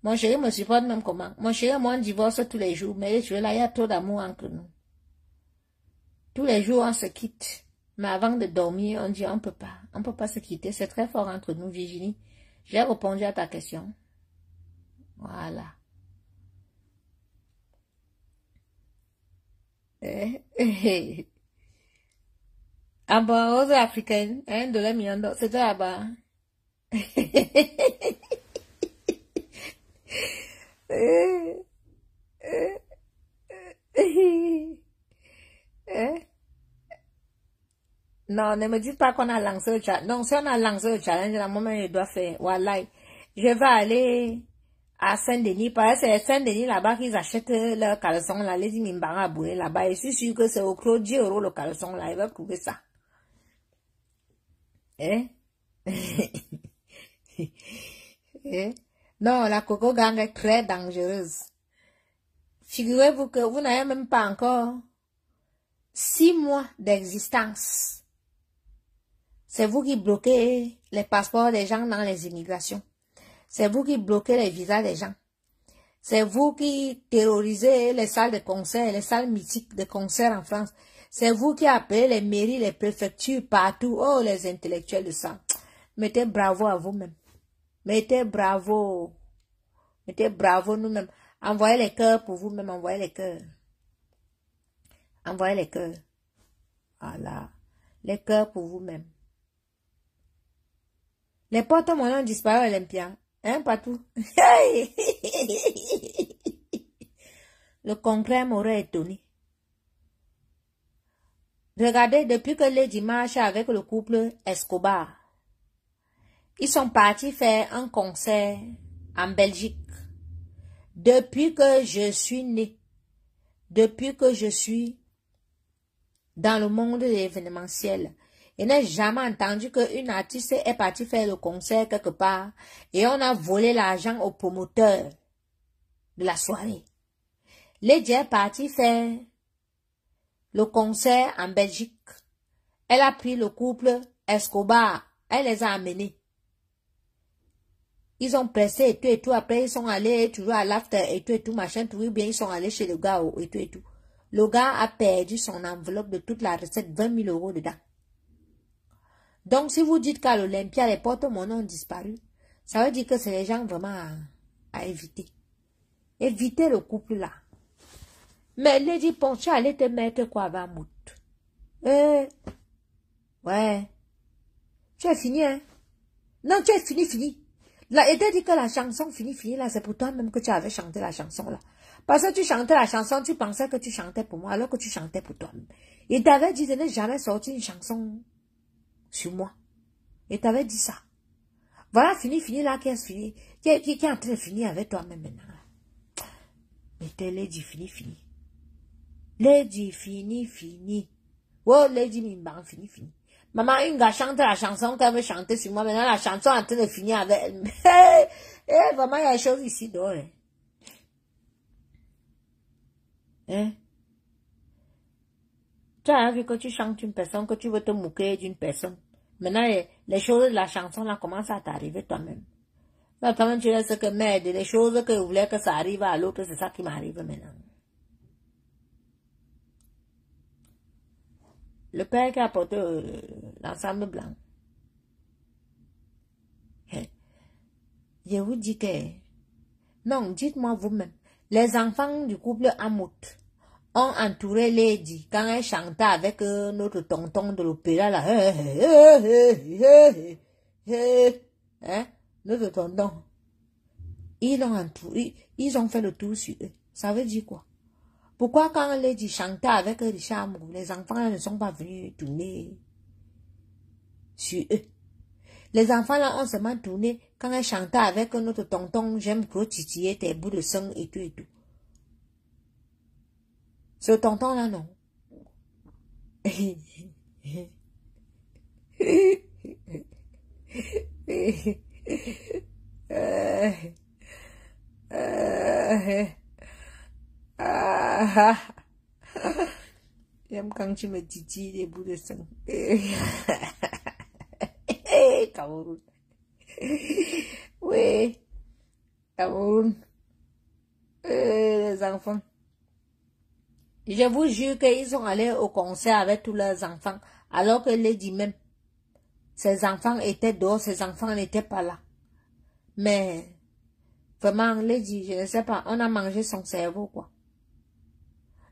Mon chéri me supporte même comment. Mon chéri, moi, on divorce tous les jours, mais je là, il y a trop d'amour entre nous. Tous les jours, on se quitte. Mais avant de dormir, on dit, on peut pas se quitter. C'est très fort entre nous, Virginie. J'ai répondu à ta question. Voilà. Ah bon, aux Africaines, $1 million, c'était là-bas. Non, ne me dites pas qu'on a lancé le challenge. Non, si on a lancé le challenge, la moment je dois faire. Voilà. Je vais aller à Saint-Denis. Parce que c'est Saint-Denis là-bas qu'ils achètent leurs caleçons là. Les Mimbara abonnés là-bas. Je suis sûr que c'est au Clos 10 € le caleçon là. Ils vont trouver ça. Hein? Hein? Non, la coco gang est très dangereuse. Figurez-vous que vous n'avez même pas encore 6 mois d'existence. C'est vous qui bloquez les passeports des gens dans les immigrations. C'est vous qui bloquez les visas des gens. C'est vous qui terrorisez les salles de concert, les salles mythiques de concert en France. C'est vous qui appelez les mairies, les préfectures partout. Oh, les intellectuels de ça. Mettez bravo à vous-même. Mettez bravo. Mettez bravo nous-mêmes. Envoyez les cœurs pour vous-même. Envoyez les cœurs. Envoyez les cœurs. Voilà. Les cœurs pour vous-même. Les porte-monnaies ont disparu à Olympia. Hein, partout. Le congrès m'aurait étonné. Regardez, depuis que Lady marche avec le couple Escobar, ils sont partis faire un concert en Belgique. Depuis que je suis née, depuis que je suis dans le monde de l'événementiel, je n'ai jamais entendu qu'une artiste est partie faire le concert quelque part et on a volé l'argent au promoteur de la soirée. Lady est partie faire le concert en Belgique. Elle a pris le couple Escobar. Elle les a amenés. Ils ont pressé et tout. Après, ils sont allés toujours à l'after et tout, machin, tout. Bien, ils sont allés chez le gars et tout. Le gars a perdu son enveloppe de toute la recette, 20 000 € dedans. Donc, si vous dites qu'à l'Olympia, les porte-monnaies ont disparu, ça veut dire que c'est les gens vraiment à éviter. Évitez le couple là. Mais Lady Ponce, tu allais te mettre quoi avant Mout? Ouais. Tu as fini, hein? Non, tu as fini. Là, il t'a dit que la chanson fini, là, c'est pour toi même que tu avais chanté la chanson, là. Parce que tu chantais la chanson, tu pensais que tu chantais pour moi, alors que tu chantais pour toi-même. Il t'avait dit de ne jamais sortir une chanson sur moi. Il t'avait dit ça. Voilà, fini, là, qui est fini. Qui est en train de finir avec toi-même maintenant, là. Mais t'es Lady fini. Lady fini. Oh, Lady Mimban fini. Maman, une gars chante la chanson qu'elle veut chanter sur moi. Maintenant, la chanson est en train de finir avec elle. Vraiment, il y a des choses ici dehors. Hein? Tu as vu que tu chantes une personne, que tu veux te moquer d'une personne. Maintenant, les choses de la chanson là commencent à t'arriver toi-même. Là, toi-même, tu laisses que merde. Les choses que vous voulez que ça arrive à l'autre, c'est ça qui m'arrive maintenant. Le père qui a porté l'ensemble blanc. Je vous dis que... Non, dites-moi vous-même. Les enfants du couple Amout ont entouré Lady quand elle chantait avec notre tonton de l'opéra là. Hein? Notre tonton. Ils l'ont entouré. Ils ont fait le tour sur eux. Ça veut dire quoi? Pourquoi quand Lady chantait avec Richard Amour, les enfants ne sont pas venus tourner sur eux? Les enfants là ont seulement tourné quand elle chantait avec notre tonton, j'aime trop titiller tes bouts de sang et tout. Ce tonton là, non. J'aime quand tu me titilles les bouts de sang. Cameroun. Oui. Cameroun. Les enfants. Je vous jure qu'ils sont allés au concert avec tous leurs enfants. Alors que Lady même, ses enfants étaient dehors, ses enfants n'étaient pas là. Mais, vraiment, Lady, je ne sais pas, on a mangé son cerveau, quoi.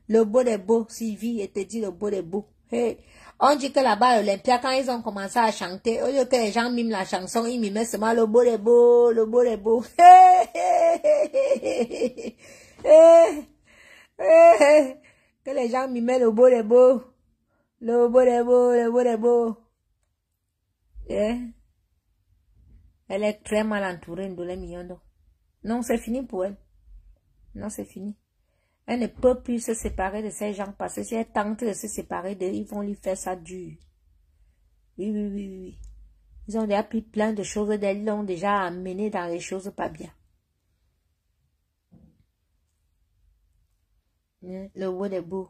Le beau des beaux, Sylvie, était dit le beau des beaux. Hey. On dit que là-bas, à l'Olympia, quand ils ont commencé à chanter, au lieu que les gens miment la chanson, ils mimaient seulement le beau les beaux, le beau les beaux. Que les gens mimaient le beau les beaux, le beau les beaux, le beau les beaux. Elle est très mal entourée de les millions. Non, c'est fini pour elle. Non, c'est fini. Elle ne peut plus se séparer de ces gens parce que si elle tente de se séparer d'eux, ils vont lui faire ça dur. Oui. Ils ont déjà pris plein de choses d'elle, ils l'ont déjà amené dans les choses pas bien. Le beau est beau.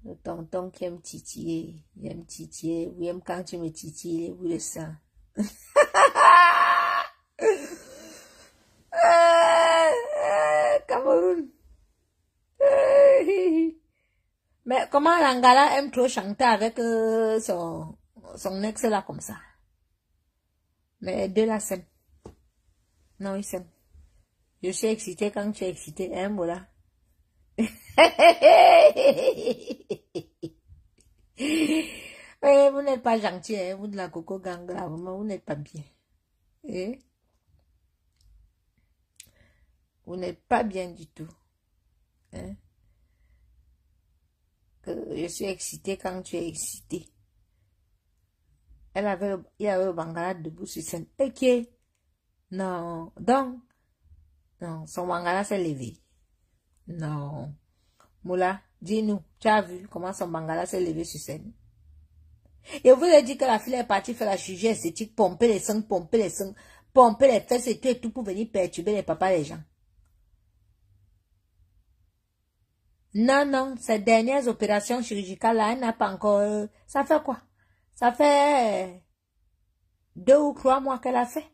Le tonton qui aime titiller. Il aime titiller. Oui, aime quand tu me titilles, vous le sang. Cameroun. Mais comment Lingala aime trop chanter avec son ex là comme ça? Mais deux là s'aiment. Non, ils s'aiment. Je suis excitée quand tu es excitée, hein, voilà. Vous n'êtes pas gentil, hein, vous de la coco gang là, vous n'êtes pas bien. Vous n'êtes pas bien du tout. Hein? Que je suis excitée quand tu es excitée. Il avait le Bangala debout sur scène. Ok. Non. Donc. Non, son Bangala s'est levé. Non. Moula, dis-nous, tu as vu comment son Bangala s'est levé sur scène? Et vous avez dit que la fille est partie faire la chirurgie esthétique, pomper les seins, pomper les fesses et tout pour venir perturber les papas des gens. Non, ces dernières opérations chirurgicales-là, elle n'a pas encore... Ça fait quoi? Ça fait 2 ou 3 mois qu'elle a fait.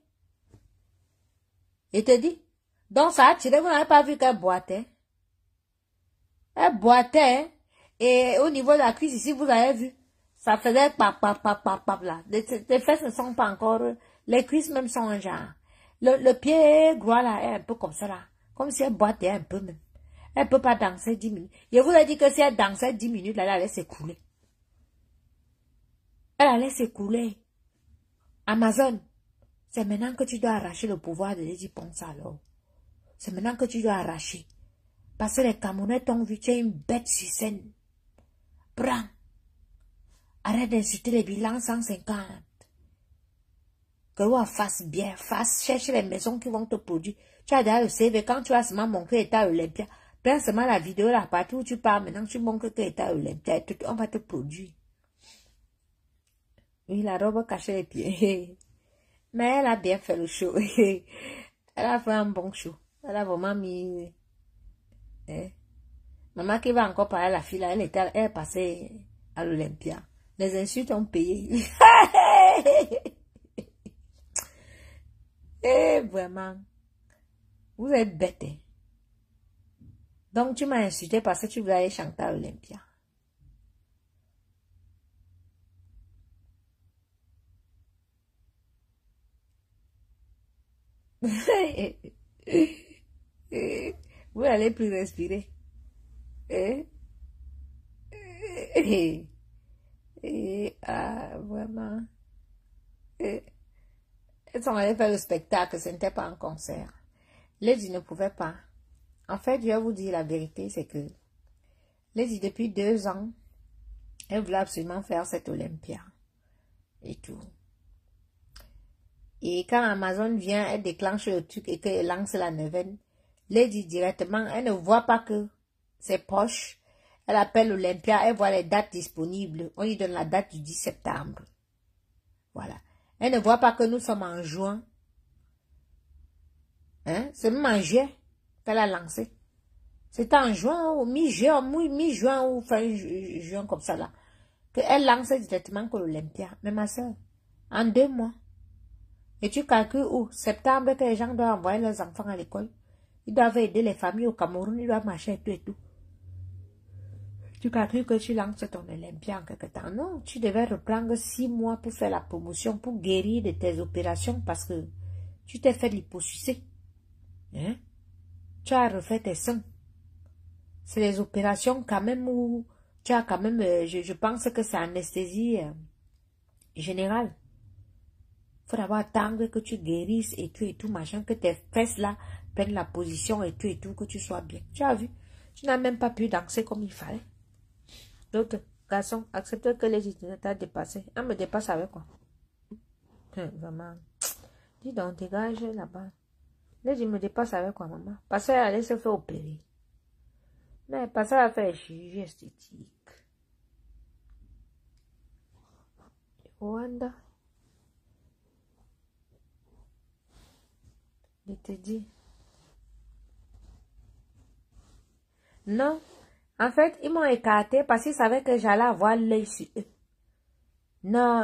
Et te dit? Donc ça a tiré, vous n'avez pas vu qu'elle boitait. Elle boitait, et au niveau de la cuisse ici, vous avez vu. Ça faisait pap là. Les fesses ne sont pas encore... Les cuisses même sont un genre. Le pied gros là est un peu comme ça là. Comme si elle boitait un peu même. Elle ne peut pas danser 10 minutes. Je vous ai dit que si elle dansait 10 minutes, là, elle allait s'écouler. Elle allait s'écouler. Amazon, c'est maintenant que tu dois arracher le pouvoir de Lady Ponce alors. C'est maintenant que tu dois arracher. Parce que les Camerounais t'ont vu, tu es une bête sur scène. Prends. Arrête d'insulter les bilans 150. Que vous fasse bien, cherche les maisons qui vont te produire. Tu as déjà le CV, quand tu as seulement montré l'état Olympia, prends seulement la vidéo là, partout où tu pars, maintenant tu montres que l'état Olympia, on va te produire. Oui, la robe cachait les pieds. Mais elle a bien fait le show. Elle a fait un bon show. Elle a vraiment mis... Maman qui va encore parler à la fille là, elle est passée à l'Olympia. Les insultes ont payé. Vraiment. Vous êtes bête. Hein? Donc tu m'as insulté parce que tu voulais aller chanter à l'Olympia. Vous n'allez plus respirer. Vraiment. Elles sont allées faire le spectacle, ce n'était pas un concert. Lady ne pouvait pas. En fait, je vais vous dire la vérité, c'est que Lady, depuis 2 ans, elle voulait absolument faire cette Olympia. Et tout. Et quand Amazon vient, elle déclenche le truc et qu'elle lance la neuvaine, Lady directement, elle ne voit pas que c'est proche. Elle appelle Olympia, elle voit les dates disponibles. On lui donne la date du 10 septembre. Voilà. Elle ne voit pas que nous sommes en juin. Hein? C'est même en juin qu'elle a lancé. C'était en juin, ou mi-juin ou fin juin comme ça là. Qu'elle lance directement que l'Olympia. Mais ma soeur, en 2 mois. Et tu calcules où? Septembre que les gens doivent envoyer leurs enfants à l'école. Ils doivent aider les familles au Cameroun, ils doivent marcher et tout. Tu calcules que tu lances ton Olympia en quelque temps. Non, tu devais reprendre 6 mois pour faire la promotion, pour guérir de tes opérations parce que tu t'es fait liposucer. Hein? Tu as refait tes seins. C'est les opérations quand même où Tu as quand même, je pense que c'est anesthésie générale. Il faut d'abord attendre que tu guérisses et tout, machin, que tes fesses là prennent la position et tout, que tu sois bien. Tu as vu? Tu n'as même pas pu danser comme il fallait. Donc, garçon, accepte que les étudiants t'ont dépassé. Elle me dépasse avec quoi? Vraiment. Dis donc, dégage là-bas. Les me dépasse avec quoi, maman? Parce qu'elle allait se faire opérer. Mais parce qu'elle a fait chirurgie esthétique. Rwanda. Je te dis. Non. En fait, ils m'ont écarté parce qu'ils savaient que j'allais avoir l'œil sur eux. Non,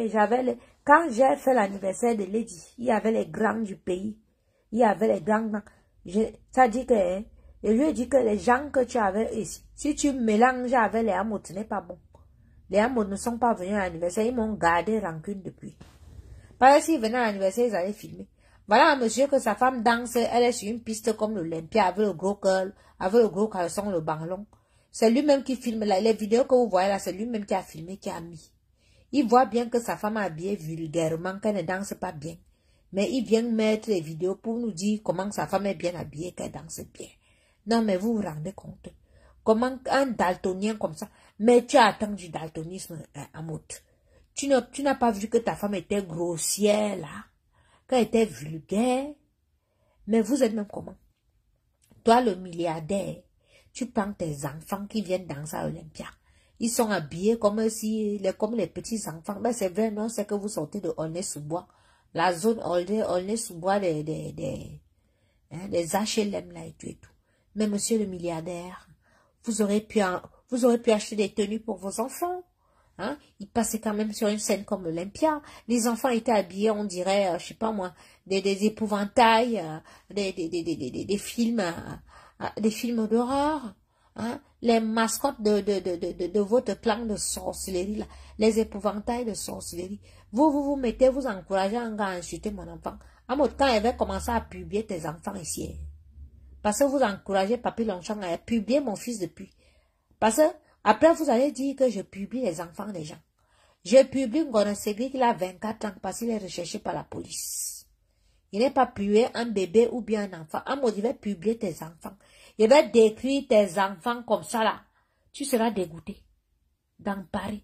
j'avais quand j'ai fait l'anniversaire de Lady, il y avait les grands du pays. Il y avait les grands. Ça dit que, je lui ai dit que les gens que tu avais ici, si tu mélanges avec les Hamots, ce n'est pas bon. Les Hamots ne sont pas venus à l'anniversaire, ils m'ont gardé rancune depuis. Parce que s'ils venaient à l'anniversaire, ils allaient filmer. Voilà un monsieur que sa femme danse, elle est sur une piste comme l'Olympia, avec le gros curl, avec le gros caleçon, le banlon. C'est lui-même qui filme là. Les vidéos que vous voyez là, c'est lui-même qui a filmé, qui a mis. Il voit bien que sa femme est habillée vulgairement, qu'elle ne danse pas bien. Mais il vient mettre les vidéos pour nous dire comment sa femme est bien habillée, qu'elle danse bien. Non, mais vous vous rendez compte. Comment un daltonien comme ça. Mais tu as attendu du daltonisme, Amout. Tu n'as pas vu que ta femme était grossière là, qu'elle était vulgaire. Mais vous êtes même comment? Toi, le milliardaire, tu prends tes enfants qui viennent danser à Olympia. Ils sont habillés comme les petits enfants. Ben c'est vrai, non, c'est que vous sortez de Aulnay-sous-Bois. La zone Aulnay-sous-Bois des HLM là et tout. Mais monsieur le milliardaire, vous aurez pu acheter des tenues pour vos enfants. Hein? Ils passaient quand même sur une scène comme l'Olympia. Les enfants étaient habillés, on dirait, je sais pas moi, des épouvantails, des films d'horreur. Hein? Les mascottes de votre clan de sorcellerie, là, les épouvantails de sorcellerie. Vous mettez, vous encouragez un gars à insulter mon enfant. À mon temps, il va commencer à publier tes enfants ici. Parce que vous encouragez Papi Longchamp à publier mon fils depuis. Parce que après, vous allez dire que je publie les enfants des gens. Je publie Ngona Segri qui a 24 ans parce qu'il est recherché par la police. Il n'est pas publié un bébé ou bien un enfant. À mon il va publier tes enfants. Il va décrire tes enfants comme ça là. Tu seras dégoûté. Dans Paris.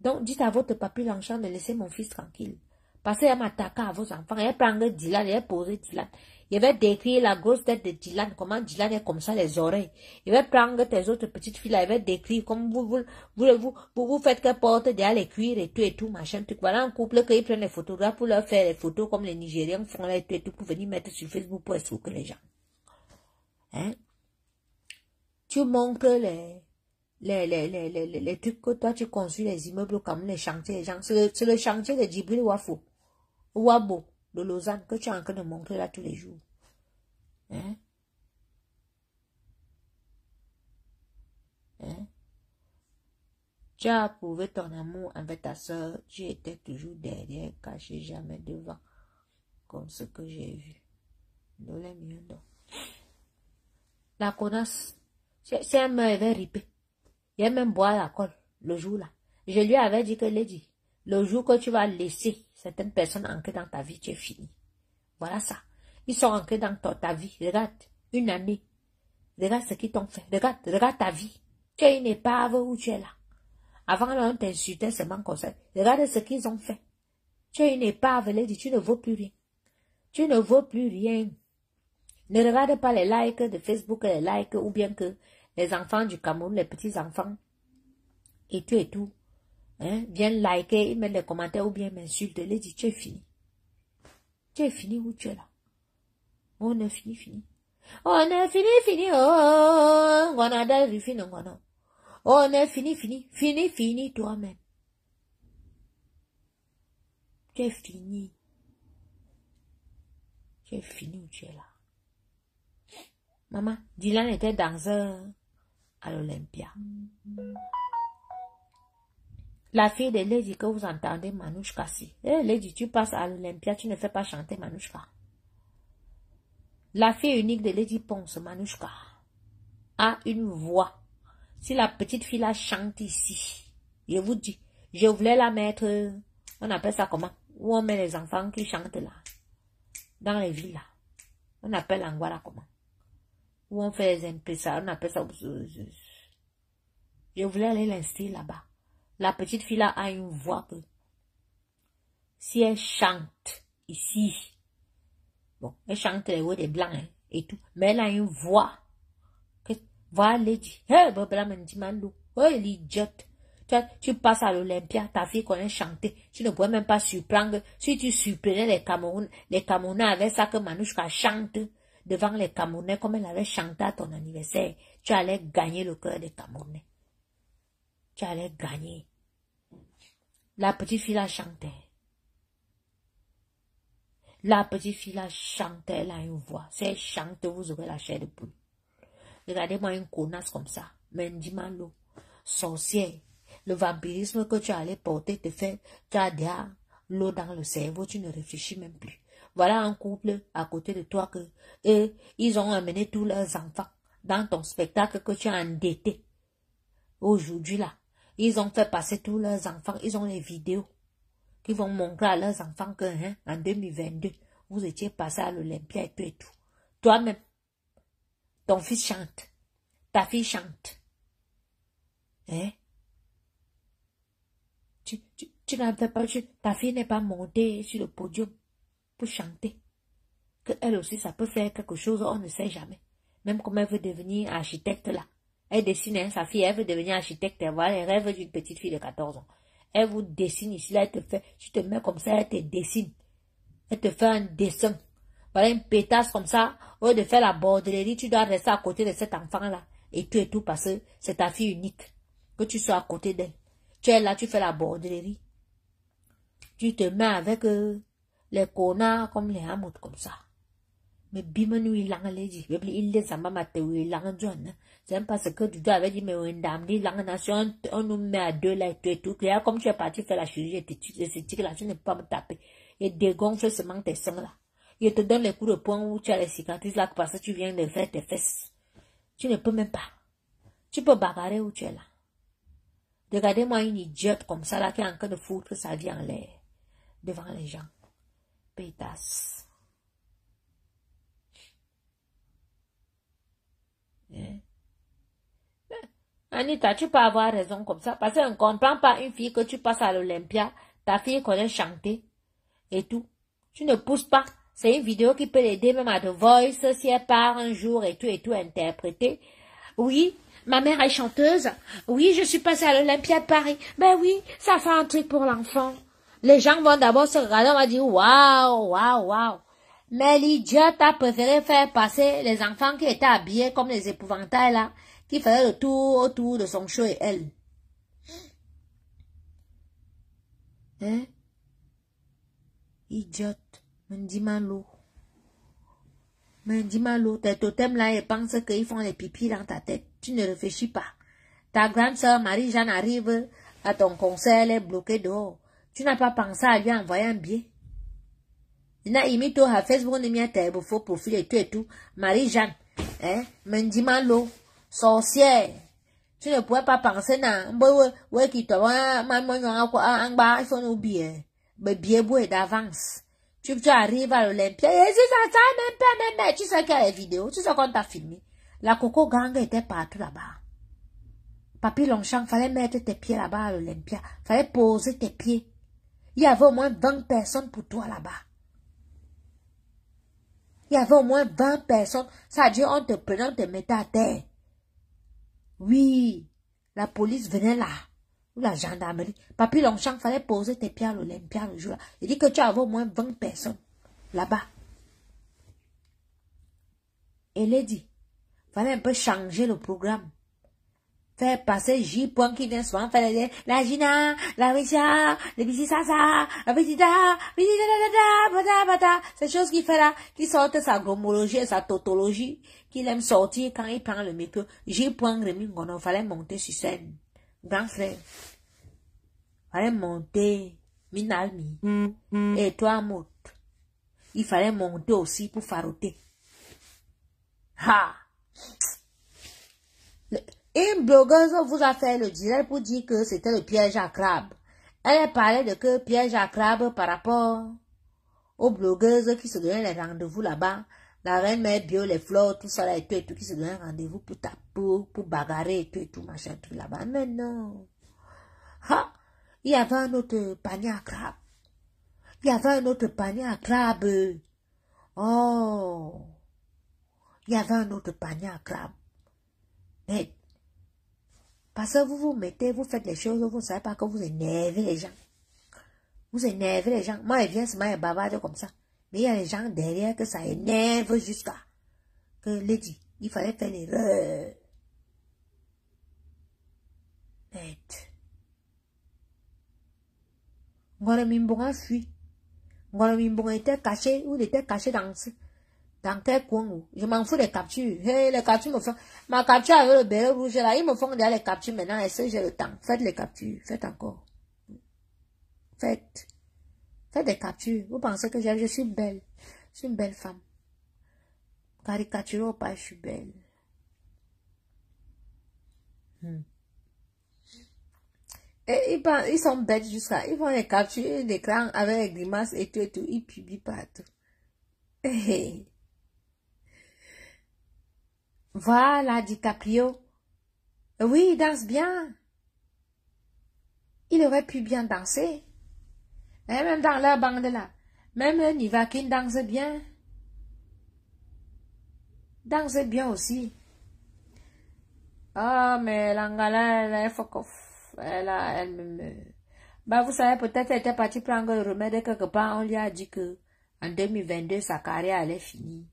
Donc, dites à votre Papi Longchamp de laisser mon fils tranquille. Parce qu'il m'attaquer à vos enfants. Il va prendre Dylan, il va poser Dylan. Il va décrire la grosse tête de Dylan, comment Dylan est comme ça, les oreilles. Il va prendre tes autres petites filles là, il va décrire comme vous faites qu'elle porte derrière les cuirs et tout, machin, tout. Voilà un couple qui prennent les photographes pour leur faire les photos comme les Nigériens font là et tout, pour venir mettre sur Facebook pour escroquer les gens. Hein? Tu montres les trucs que toi tu construis les immeubles comme les chantiers, les gens. C'est le chantier de Djibril Wabo de Lausanne que tu es en train de montrer là tous les jours. Hein? Hein? Tu as prouvé ton amour avec ta soeur, tu étais toujours derrière, caché, jamais devant, comme ce que j'ai vu. La connasse, c'est un meurtre, il va riper. Il va même boire la colle, le jour là. Je lui avais dit que Lady, le jour que tu vas laisser certaines personnes ancrées dans ta vie, tu es fini. Voilà ça. Ils sont ancrés dans ta vie. Regarde, une année. Regarde ce qu'ils t'ont fait. Regarde ta vie. Tu es une épave où tu es là. Avant, on t'insultait seulement comme ça. Regarde ce qu'ils ont fait. Tu es une épave, Lady, tu ne vaux plus rien. Tu ne vaux plus rien. Ne regarde pas les likes de Facebook, les likes, ou bien que les enfants du Cameroun, les petits enfants, et tout, hein, viennent liker, ils mettent des commentaires, ou bien m'insultent. Lady, tu es fini. Tu es fini où tu es là. On est fini. On est fini, oh, on a d'ailleurs fini, non. On est fini, toi-même. Tu es fini. Tu es fini où tu es là. Maman, Dylan était danseur à l'Olympia. La fille de Lady que vous entendez, Manouchka, si. Lady, tu passes à l'Olympia, tu ne fais pas chanter Manouchka. La fille unique de Lady Ponce, Manouchka, a une voix. Si la petite fille là chante ici, je vous dis, je voulais la mettre, on appelle ça comment? Où on met les enfants qui chantent là, dans les villes là. On appelle l'Anguara comment? Où on fait les impéssas, on appelle ça. Je voulais aller l'inscrire là-bas. La petite fille là a une voix que, si elle chante ici, bon, elle chante les voix des blancs hein, et tout, mais elle a une voix. Voilà, dit, hey, l'idiote. Tu passes à l'Olympia, ta fille connaît chanter. Tu ne pourrais même pas surprendre. Si tu surprenais les Camerounais avec ça que Manouchka chante devant les Camerounais comme elle avait chanté à ton anniversaire, tu allais gagner le cœur des Camerounais. Tu allais gagner. La petite fille la chantait. La petite fille la chantait, elle a une voix. Si elle chante, vous aurez la chair de poule. Regardez-moi une connasse comme ça. Mendimalo, sorcière. Le vampirisme que tu allais porter te fait, tu as déjà l'eau dans le cerveau, tu ne réfléchis même plus. Voilà un couple à côté de toi que ils ont amené tous leurs enfants dans ton spectacle que tu as endetté. Aujourd'hui là, ils ont fait passer tous leurs enfants, ils ont les vidéos qui vont montrer à leurs enfants que en 2022, vous étiez passé à l'Olympia et tout et tout. Toi-même, ton fils chante, ta fille chante. Hein? Tu n'as pas, ta fille n'est pas montée sur le podium pour chanter. Que elle aussi, ça peut faire quelque chose, on ne sait jamais. Même comme elle veut devenir architecte là. Elle dessine, hein, sa fille, elle veut devenir architecte, elle voit les rêves d'une petite fille de 14 ans. Elle vous dessine ici, là, elle te fait, tu te mets comme ça, elle te dessine. Elle te fait un dessin. Voilà une pétasse comme ça, au lieu de faire la bordellerie, tu dois rester à côté de cet enfant-là. Et tout, parce que c'est ta fille unique. Que tu sois à côté d'elle. Tu es là, tu fais la bordellerie. Tu te mets avec les connards comme les hamots comme ça. Mais bimenu il l'a dit, il les a maté ou il l'a john. C'est parce que tu avais dit, mais une dame, il l'a nation, on nous met à deux là et tout. Et comme tu es parti faire la chirurgie esthétique là, tu ne peux pas me taper. Et dégonfle seulement tes seins là. Il te donne les coups de poing où tu as les cicatrices là parce que tu viens de faire tes fesses. Tu ne peux même pas. Tu peux bagarrer où tu es là. Regardez-moi une idiote comme ça là qui est en train de foutre sa vie en l'air. Devant les gens. Pétasse. Anita, tu peux avoir raison comme ça. Parce qu'on ne comprend pas une fille que tu passes à l'Olympia. Ta fille connaît chanter. Et tout. Tu ne pousses pas. C'est une vidéo qui peut l'aider même à The Voice si elle part un jour et tout interpréter. Oui, ma mère est chanteuse. Oui, je suis passée à l'Olympia de Paris. Ben oui, ça fait un truc pour l'enfant. Les gens vont d'abord se regarder, on va dire waouh, waouh, waouh. Mais l'idiote a préféré faire passer les enfants qui étaient habillés comme les épouvantails là, qui faisaient le tour autour de son show et elle. Hein? Idiote. Mendimalo. Mendimalo. Tes totems là, ils pensent qu'ils font les pipis dans ta tête. Tu ne réfléchis pas. Ta grande sœur Marie-Jeanne arrive à ton concert, elle est bloquée dehors. Tu n'as pas pensé à lui envoyer un billet. Il n'a imité à Facebook, il y a faux profil et tout. Marie-Jeanne, hein, Mendimalo, sorcière. Tu ne pourrais pas penser, non, ouais, qui te voit, il faut nous billet. Mais billet boue d'avance. Tu arrives à l'Olympia, et si ça, même, tu sais qu'il y a les vidéos, tu sais qu'on t'a filmé. La Coco Gang était partout là-bas. Papi Longchamp, fallait mettre tes pieds là-bas à l'Olympia. Fallait poser tes pieds. Il y avait au moins 20 personnes pour toi là-bas. Il y avait au moins 20 personnes. Ça a dit, on te prenait, on te mettait à terre. Oui, la police venait là. Ou la gendarmerie. Papi Longchamp, fallait poser tes pieds à l'Olympia le jour là. Il dit que tu avais au moins 20 personnes là-bas. Et il dit, fallait un peu changer le programme. Faire passer J. qui vient souvent faire la Gina, la Risha, le Bisisasa, la Bisida, ces choses qu'il fait là, qui sortent sa gomologie et sa tautologie, qu'il aime sortir quand il prend le micro. J. Rémi Ngono, fallait monter sur scène. Grand frère. Fallait monter, Minalmi. Et toi, Mout. Il fallait monter aussi pour faroter. Ha! Une blogueuse vous a fait le direct pour dire que c'était le piège à crabe. Elle parlait de que piège à crabe par rapport aux blogueuses qui se donnaient les rendez-vous là-bas. La reine mère bio, les fleurs, tout ça là et tout qui se donnaient rendez-vous pour taper, pour bagarrer et tout machin, tout là-bas. Mais non. Ha! Il y avait un autre panier à crabe. Il y avait un autre panier à crabe. Oh! Il y avait un autre panier à crabe. Mais, parce que vous vous mettez, vous faites les choses, vous ne savez pas que vous énervez les gens. Vous énervez les gens. Moi, elle vient seulement bavarder comme ça. Mais il y a les gens derrière que ça énerve jusqu'à que Lady, il fallait faire l'erreur. Net. Ngora Mimbong a fui. Ngora Mimbong était caché, ou il était caché dans quel coin. Je m'en fous des captures. Hey, les captures me font. Ma capture avec le béret rouge là, ils me font déjà les captures maintenant. Est-ce que j'ai le temps? Faites les captures. Faites encore. Faites des captures. Vous pensez que je suis belle. Je suis une belle femme. Caricature ou pas, je suis belle. Et ils sont bêtes jusqu'à. Ils vont les capturer l'écran avec les grimaces et tout et tout. Ils publient partout. Voilà, DiCaprio. Oui, il danse bien. Il aurait pu bien danser. Et même dans la bande là. Même le Nivakin danse bien. Danse bien aussi. Ah, mais l'Angala, elle fuck off. Elle me... Bah, vous savez, peut-être elle était partie prendre le remède quelque part. On lui a dit que en 2022, sa carrière allait finir.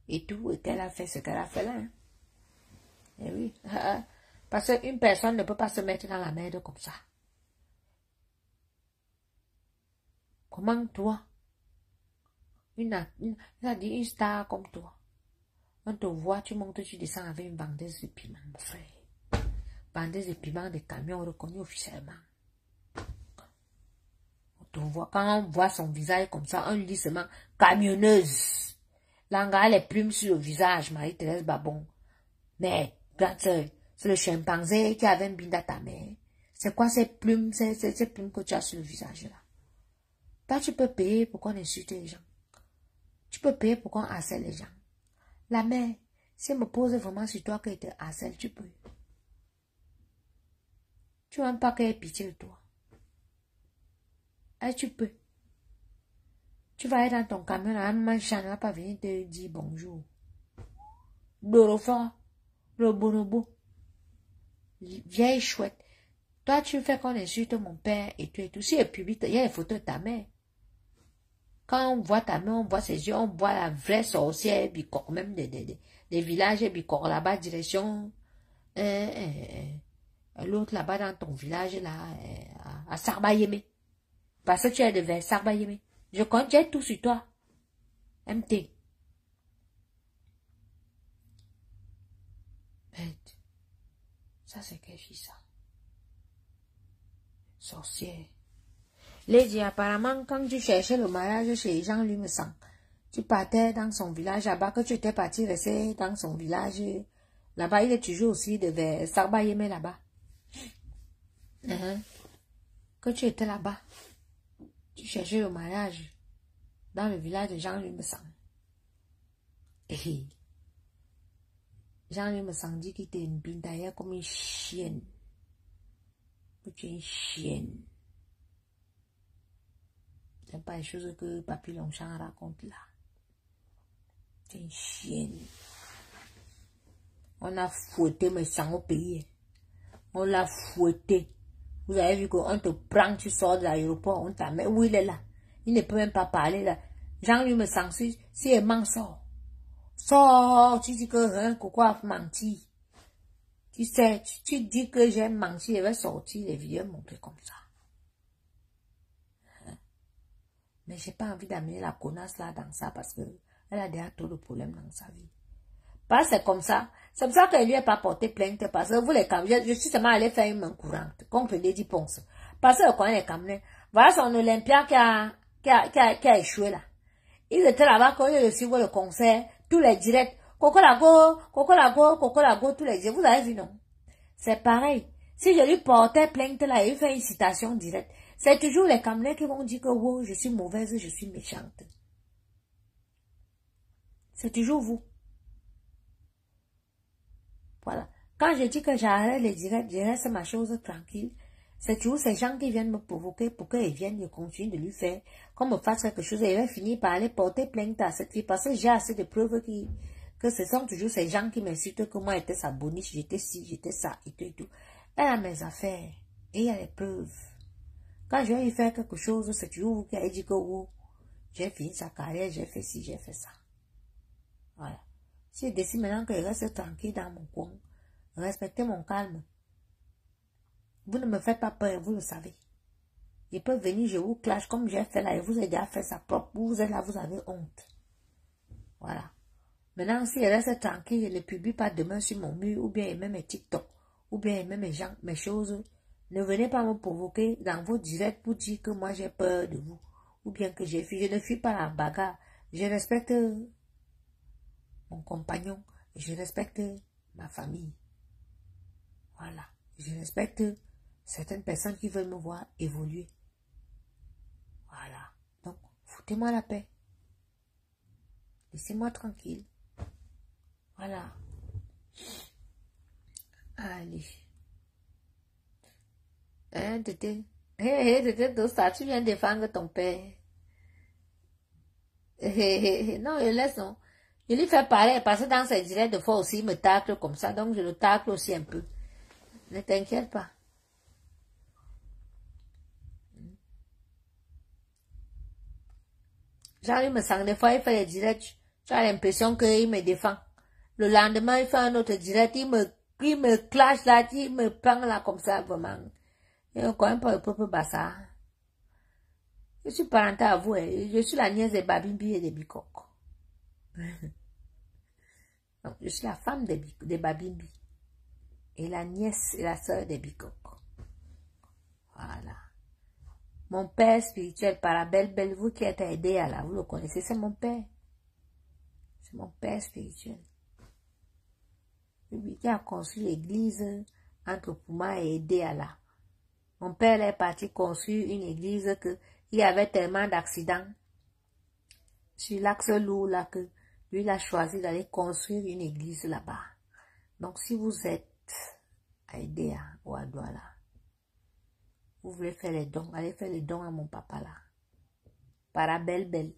Et tout, et qu'elle a fait ce qu'elle a fait là. Hein. Et oui. Parce qu'une personne ne peut pas se mettre dans la merde comme ça. Comment toi, une star comme toi, on te voit, tu montes, tu descends avec une vendeuse de piment, mon frère. Vendeuse de piment de camions reconnus officiellement. On te voit, quand on voit son visage comme ça, on lui dit seulement camionneuse. L'anga les plumes sur le visage, Marie-Thérèse Babon. Mais, grande sœur, c'est le chimpanzé qui avait un bin à ta mère. C'est quoi ces plumes, ces plumes que tu as sur le visage là? Toi, tu peux payer pour qu'on insulte les gens. Tu peux payer pour qu'on harcèle les gens. La mère, si elle me pose vraiment sur toi qu'elle te harcèle, tu peux. Tu n'aimes pas qu'elle ait pitié de toi. Et tu peux. Tu vas être dans ton camion, la maman Jeanne va pas venir te dire bonjour. Dorofort, le bonobo. Vieille chouette. Toi, tu fais qu'on insulte mon père et tout et tout. Si elle publie, il y a les photos de ta mère. Quand on voit ta mère, on voit ses yeux, on voit la vraie sorcière Bicor, même des villages Bicor là-bas, direction l'autre là-bas dans ton village là, à Sarbayémé. Parce que tu es de vers Sarbayémé. Je compte, j'ai tout sur toi. MT. Bête. Ça c'est quelle fille ça? Sorcière. Lady, apparemment, quand tu cherchais le mariage chez Jean-Louis Messan, tu partais dans son village là-bas, que tu étais parti rester dans son village. Là-bas, il est toujours aussi de vers Sarbayémé là-bas. Que tu étais là-bas. Tu cherchais le mariage dans le village de Jean-Louis Messan. Jean-Louis Messan dit qu'il était une bindaille comme une chienne. Que tu es une chienne. C'est pas les choses que Papy Longchamp raconte là. C'est une chienne. On a fouetté mes sangs au pays. On l'a fouetté. Vous avez vu qu'on te prend, tu sors de l'aéroport, on t'a mis. Où il est là? Il ne peut même pas parler là. Jean-Louis me sent si elle ment, sort. Sors, tu dis que Coco a menti. Tu sais, tu dis que j'ai menti, elle va sortir les vidéos montrer comme ça. Mais j'ai pas envie d'amener la connasse là dans ça parce que elle a déjà trop de problèmes dans sa vie. Parce que c'est comme ça. C'est pour ça qu'elle lui a pas porté plainte parce que vous les Camerounais, je suis seulement allé faire une main courante. Comprenez, dit Ponce. Parce que quand les Camerounais, voilà son Olympia qui a échoué là. Ils étaient là-bas quand ils recevaient le concert, tous les directs. Coco Lago, tous les directs. Vous avez vu, non? C'est pareil. Si je lui portais plainte là, il fait une citation directe. C'est toujours les Camerounais qui vont dire que wow, je suis mauvaise, je suis méchante. C'est toujours vous. Voilà. Quand je dis que j'arrête les directs, je reste ma chose tranquille. C'est toujours ces gens qui viennent me provoquer pour qu'ils viennent, je continue de lui faire, qu'on me fasse quelque chose et il va finir par aller porter plainte à cette fille parce que j'ai assez de preuves que ce sont toujours ces gens qui m'insultent que moi j'étais sa boniche, j'étais ci, j'étais ça et tout et tout. Elle a mes affaires et il y a les preuves. Quand je vais lui faire quelque chose, c'est toujours vous qui avez dit que oh, j'ai fini sa carrière, j'ai fait ci, j'ai fait ça. Voilà. Si je décide maintenant que je reste tranquille dans mon coin, respectez mon calme. Vous ne me faites pas peur, vous le savez. Ils peuvent venir, je vous clash comme j'ai fait là, et vous avez déjà fait ça propre. Vous êtes là, vous avez honte. Voilà. Maintenant, si je reste tranquille, je ne publie pas demain sur mon mur, ou bien même mes TikTok, ou bien même mes choses, ne venez pas me provoquer dans vos directs pour dire que moi j'ai peur de vous, ou bien que j'ai fui. Je ne fuis pas la bagarre. Je respecte mon compagnon, je respecte ma famille. Voilà. Je respecte certaines personnes qui veulent me voir évoluer. Voilà. Donc, foutez-moi la paix. Laissez-moi tranquille. Voilà. Allez. Hein, Tété? Tété, tu viens défendre ton père. Non, je laisse, non. Je lui fais pareil, parce que dans ses directs, de fois aussi, il me tacle comme ça, donc je le tacle aussi un peu. Ne t'inquiète pas. Genre, il me sent des fois, il fait les directs, tu as l'impression qu'il me défend. Le lendemain, il fait un autre direct, il me clash là, il me prend là comme ça, vraiment. Il ne connaît pas le propre bassa. Je suis parentale à vous, je suis la nièce des Babimbi et des Bikok. Donc, je suis la femme des Babimbi. Et la nièce et la sœur des Bikok. Voilà. Mon père spirituel, par la belle, vous qui êtes aidé à la, vous le connaissez, c'est mon père. C'est mon père spirituel. Lui qui a construit l'église entre Pouma et Edéala. Mon père est parti construire une église il y avait tellement d'accidents sur l'axe lourd là que lui il a choisi d'aller construire une église là-bas. Donc si vous êtes à Edéa ou à Douala, vous voulez faire les dons, allez faire les dons à mon papa là. Para belle.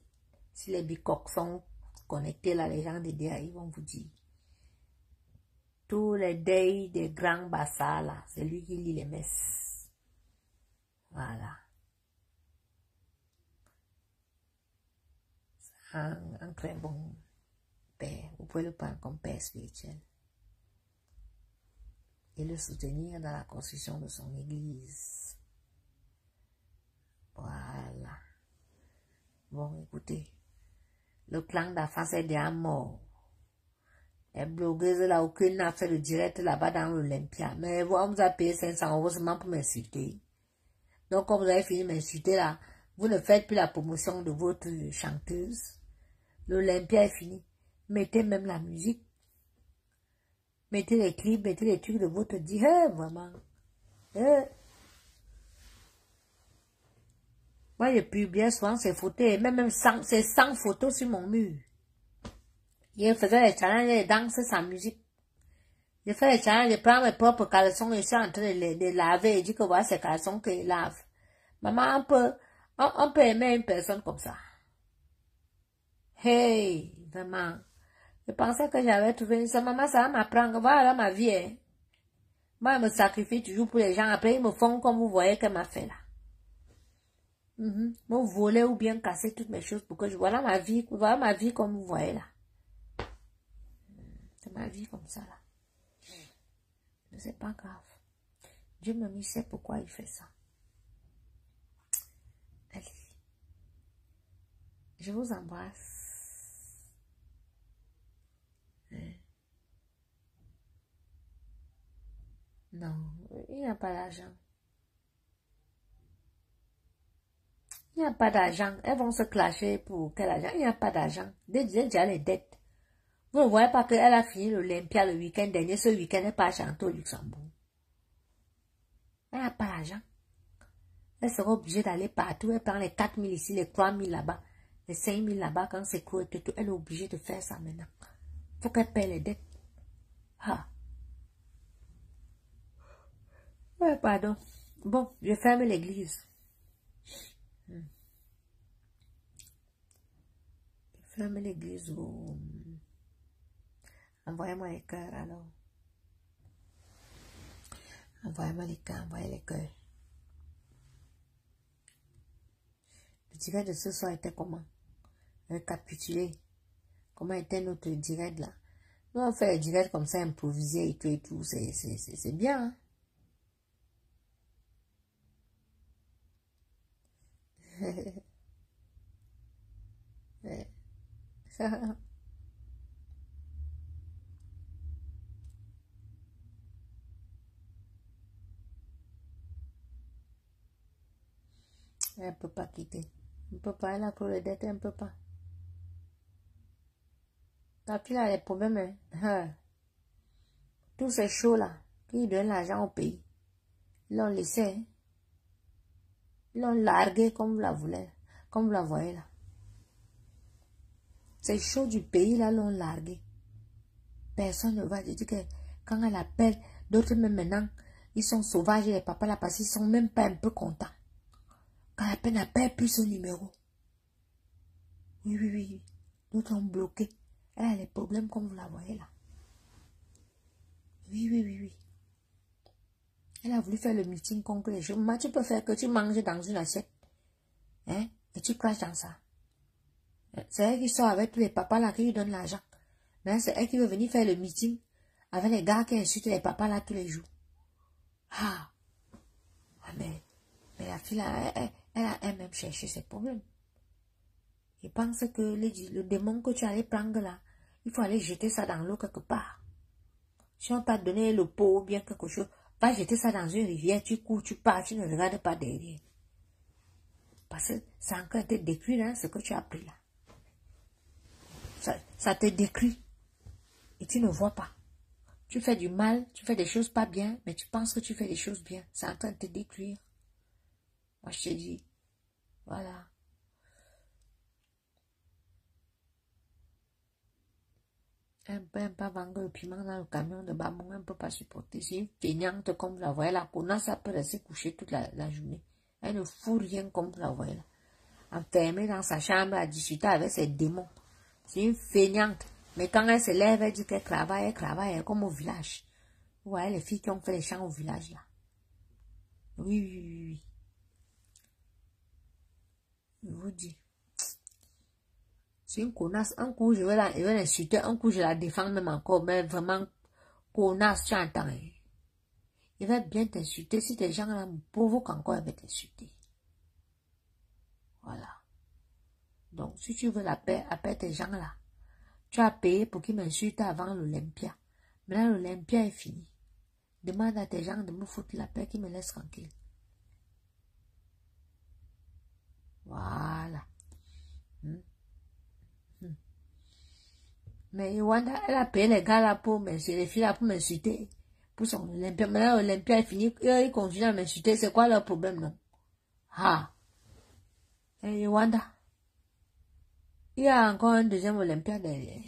Si les bicoques sont connectés là, les gens d'Edéa, ils vont vous dire. Tous les days des grands bassins là, c'est lui qui lit les messes. Voilà. Un très bon père. Vous pouvez le prendre comme père spirituel. Et le soutenir dans la construction de son église. Voilà. Bon, écoutez. Le clan d'Afas est déjà mort. Les blogueuses là, aucune n'a fait le direct là-bas dans l'Olympia. Mais on vous a payé 500 € seulement pour m'insulter. Donc, quand vous avez fini de m'insulter là, vous ne faites plus la promotion de votre chanteuse. L'Olympia est fini. Mettez même la musique. Mettez les clips, mettez les trucs de votre dit. Vraiment. Moi, je publie souvent ces photos. Et même c'est 100 photos sur mon mur. Je faisais les challenges, les danses sans musique. Je fais les challenges, je prends mes propres caleçons, je suis en train de les laver et je dis que voilà ces caleçons que je lave. Maman, on peut aimer une personne comme ça. Hey, vraiment. Je pensais que j'avais trouvé ça. Maman, ça va m'apprendre. Voilà ma vie. Hein. Moi, je me sacrifie toujours pour les gens. Après, ils me font comme vous voyez qu'elle m'a fait là. Me voler ou bien casser toutes mes choses pour que je voilà ma vie comme vous voyez là. C'est ma vie comme ça là. Mais c'est pas grave. Dieu me sait pourquoi il fait ça. Allez. Je vous embrasse. Non, il n'y a pas d'argent. Il n'y a pas d'argent. Elles vont se clasher pour quel argent? Il n'y a pas d'argent. Déjà les dettes. Vous ne voyez pas qu'elle a fini l'Olympia le week-end dernier. Ce week-end, elle n'est pas chanter au Luxembourg. l'argent. Elle sera obligée d'aller partout. Elle prend les 4 000 ici, les 3 000 là-bas, les 5 000 là-bas quand c'est court. Elle est obligée de faire ça maintenant. Il faut qu'elle paie les dettes. Ah. Ouais, pardon. Bon, je ferme l'église. Je ferme l'église. Oh. Envoyez-moi les cœurs alors. Envoyez-moi les cœurs, envoyez les cœurs. Le direct de ce soir était comment? Récapituler. Comment était notre direct là? Nous on fait le direct comme ça, improvisé et tout. C'est bien. Hein? Elle ne peut pas quitter. Elle ne peut pas, elle a pour le dette, elle ne peut pas. Ta fille a des problèmes. Hein? Tous ces shows-là, qui donnent l'argent au pays, ils l'ont laissé. Hein? Ils l'ont largué comme vous la voulez, comme vous la voyez là. Ces shows du pays là l'ont largué. Personne ne va dire que quand elle appelle, d'autres même maintenant, ils sont sauvages les papas là parce qu'ils sont même pas un peu contents. Quand la peine n'appelle plus ce numéro. Oui. D'autres ont bloqué. Elle a les problèmes comme vous la voyez là. Oui. Elle a voulu faire le meeting contre les gens. Moi, tu peux faire que tu manges dans une assiette. Hein? Et tu craches dans ça. C'est elle qui sort avec tous les papas là qui lui donnent l'argent. Mais c'est elle qui veut venir faire le meeting avec les gars qui insultent les papas là tous les jours. Mais la fille là, elle a elle-même cherché ses problèmes. Je pense que le démon que tu allais prendre là, il faut aller jeter ça dans l'eau quelque part. Si on t'a donné le pot ou bien quelque chose, va jeter ça dans une rivière, tu cours, tu pars, tu ne regardes pas derrière. Parce que c'est encore te détruire hein, ce que tu as pris là. Ça te détruit. Et tu ne vois pas. Tu fais du mal, tu fais des choses pas bien, mais tu penses que tu fais des choses bien. C'est en train de te détruire. Moi, je te dis, voilà. Elle ne peut pas vendre le piment dans le camion de Bamon, elle ne peut pas supporter. C'est une feignante comme vous la voyez. La connasse, ça peut rester couchée toute la journée. Elle ne fout rien comme vous la voyez là. Enfermée dans sa chambre à discuter avec ses démons. C'est une feignante. Mais quand elle se lève, elle dit qu'elle travaille, comme au village. Vous voyez les filles qui ont fait les champs au village là. Oui. Je vous dis. C'est une connasse. Un coup, je vais l'insulter. Un coup, je la défends même encore. Mais vraiment, connasse, tu entends. Il va bien t'insulter. Si tes gens là me provoquent encore, elle va t'insulter. Voilà. Donc, si tu veux la paix, appelle tes gens là. Tu as payé pour qu'ils m'insultent avant l'Olympia. Maintenant, l'Olympia est fini. Demande à tes gens de me foutre la paix, qu'ils me laissent tranquille. Voilà. Mais Wanda, elle a payé les gars là pour m'insulter, les filles là pour m'insulter. Pour son Olympia. Maintenant, l'Olympia est fini. Ils continuent à m'insulter. C'est quoi leur problème, non? Et Wanda. Il y a encore un deuxième Olympia derrière.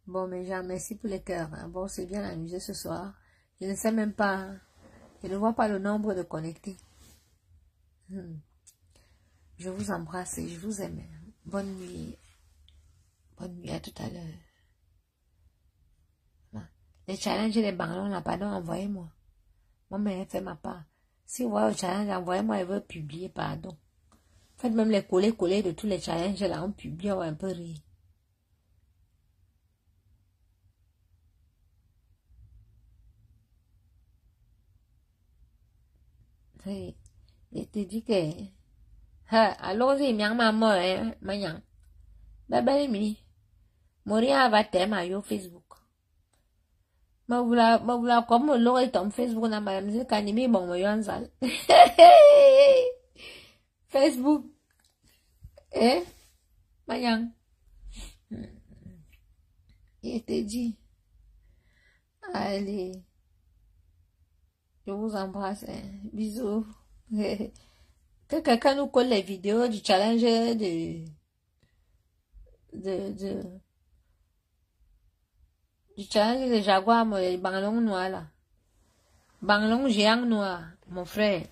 Bon, mes gens, merci pour les cœurs. Hein. Bon, c'est bien amusé ce soir. Je ne sais même pas. Je ne vois pas le nombre de connectés. Je vous embrasse et je vous aime. Bonne nuit. Bonne nuit, à tout à l'heure. Les challenges et les ballons, là, pardon, envoyez-moi. Moi, mais fait ma part. Si vous voyez le challenge, envoyez-moi, elle veut publier, pardon. Faites même les coller de tous les challenges, là, on publie, on va un peu rire. Hey, je te dis que... allons-y, maman, hein, maman. Bye, mi. Moria va t'aimer à Facebook. Ma vula comme l'aurait ton Facebook na madame c'est kanimi bon mo yanzal. Facebook. Mayang. Il te dit, allez, je vous embrasse, hein. Bisous. Que quelqu'un nous colle les vidéos du challenge du challenge de Jaguar, le banglon noir là. Banglon géant noir, mon frère.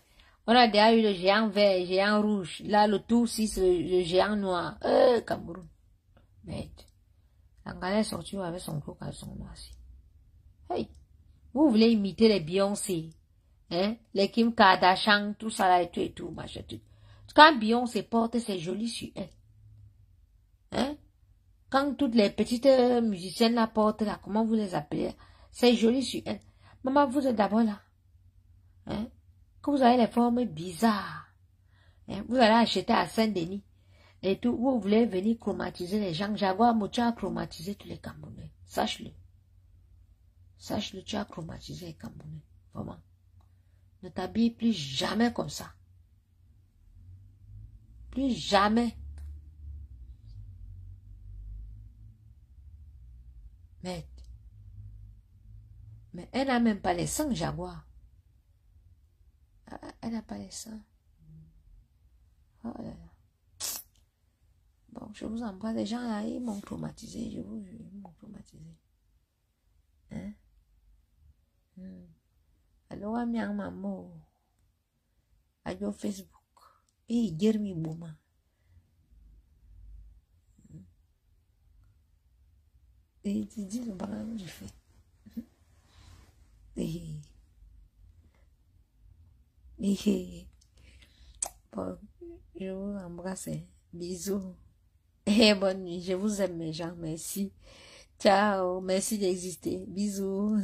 On a déjà eu le géant vert, le géant rouge. Là, le tout 6, le géant noir. Cameroun. Merde. L'Anglais est sorti avec son gros caleçon noir aussi. Hey. Vous voulez imiter les Beyoncé, hein? Les Kim Kardashian, tout ça là et tout, machin, tout. Quand Beyoncé porte, c'est joli sur elle. Hein? Quand toutes les petites musiciennes la portent là, comment vous les appelez? C'est joli sur elle. Maman, vous êtes d'abord là. Hein? Que vous avez les formes bizarres. Hein? Vous allez acheter à Saint-Denis. Et tout, vous voulez venir chromatiser les gens. Jaguar, tu as chromatisé tous les Camerounais. Sache-le. Sache-le, tu as chromatisé les Camerounais. Vraiment. Ne t'habille plus jamais comme ça. Plus jamais. Mais elle n'a même pas les sangs, Jaguar. Elle n'a pas les sangs. Oh là là. Bon, je vous embrasse. Les gens là, ils m'ont traumatisé. Je vous jure, ils m'ont traumatisé. Hein? Alors, ami, maman. Adio Facebook. Et dire mi bouma. Et tu dis le bagage du fait. Bon, je vous embrasse. Bisous. Et bonne nuit. Je vous aime, mes gens. Merci. Ciao. Merci d'exister. Bisous.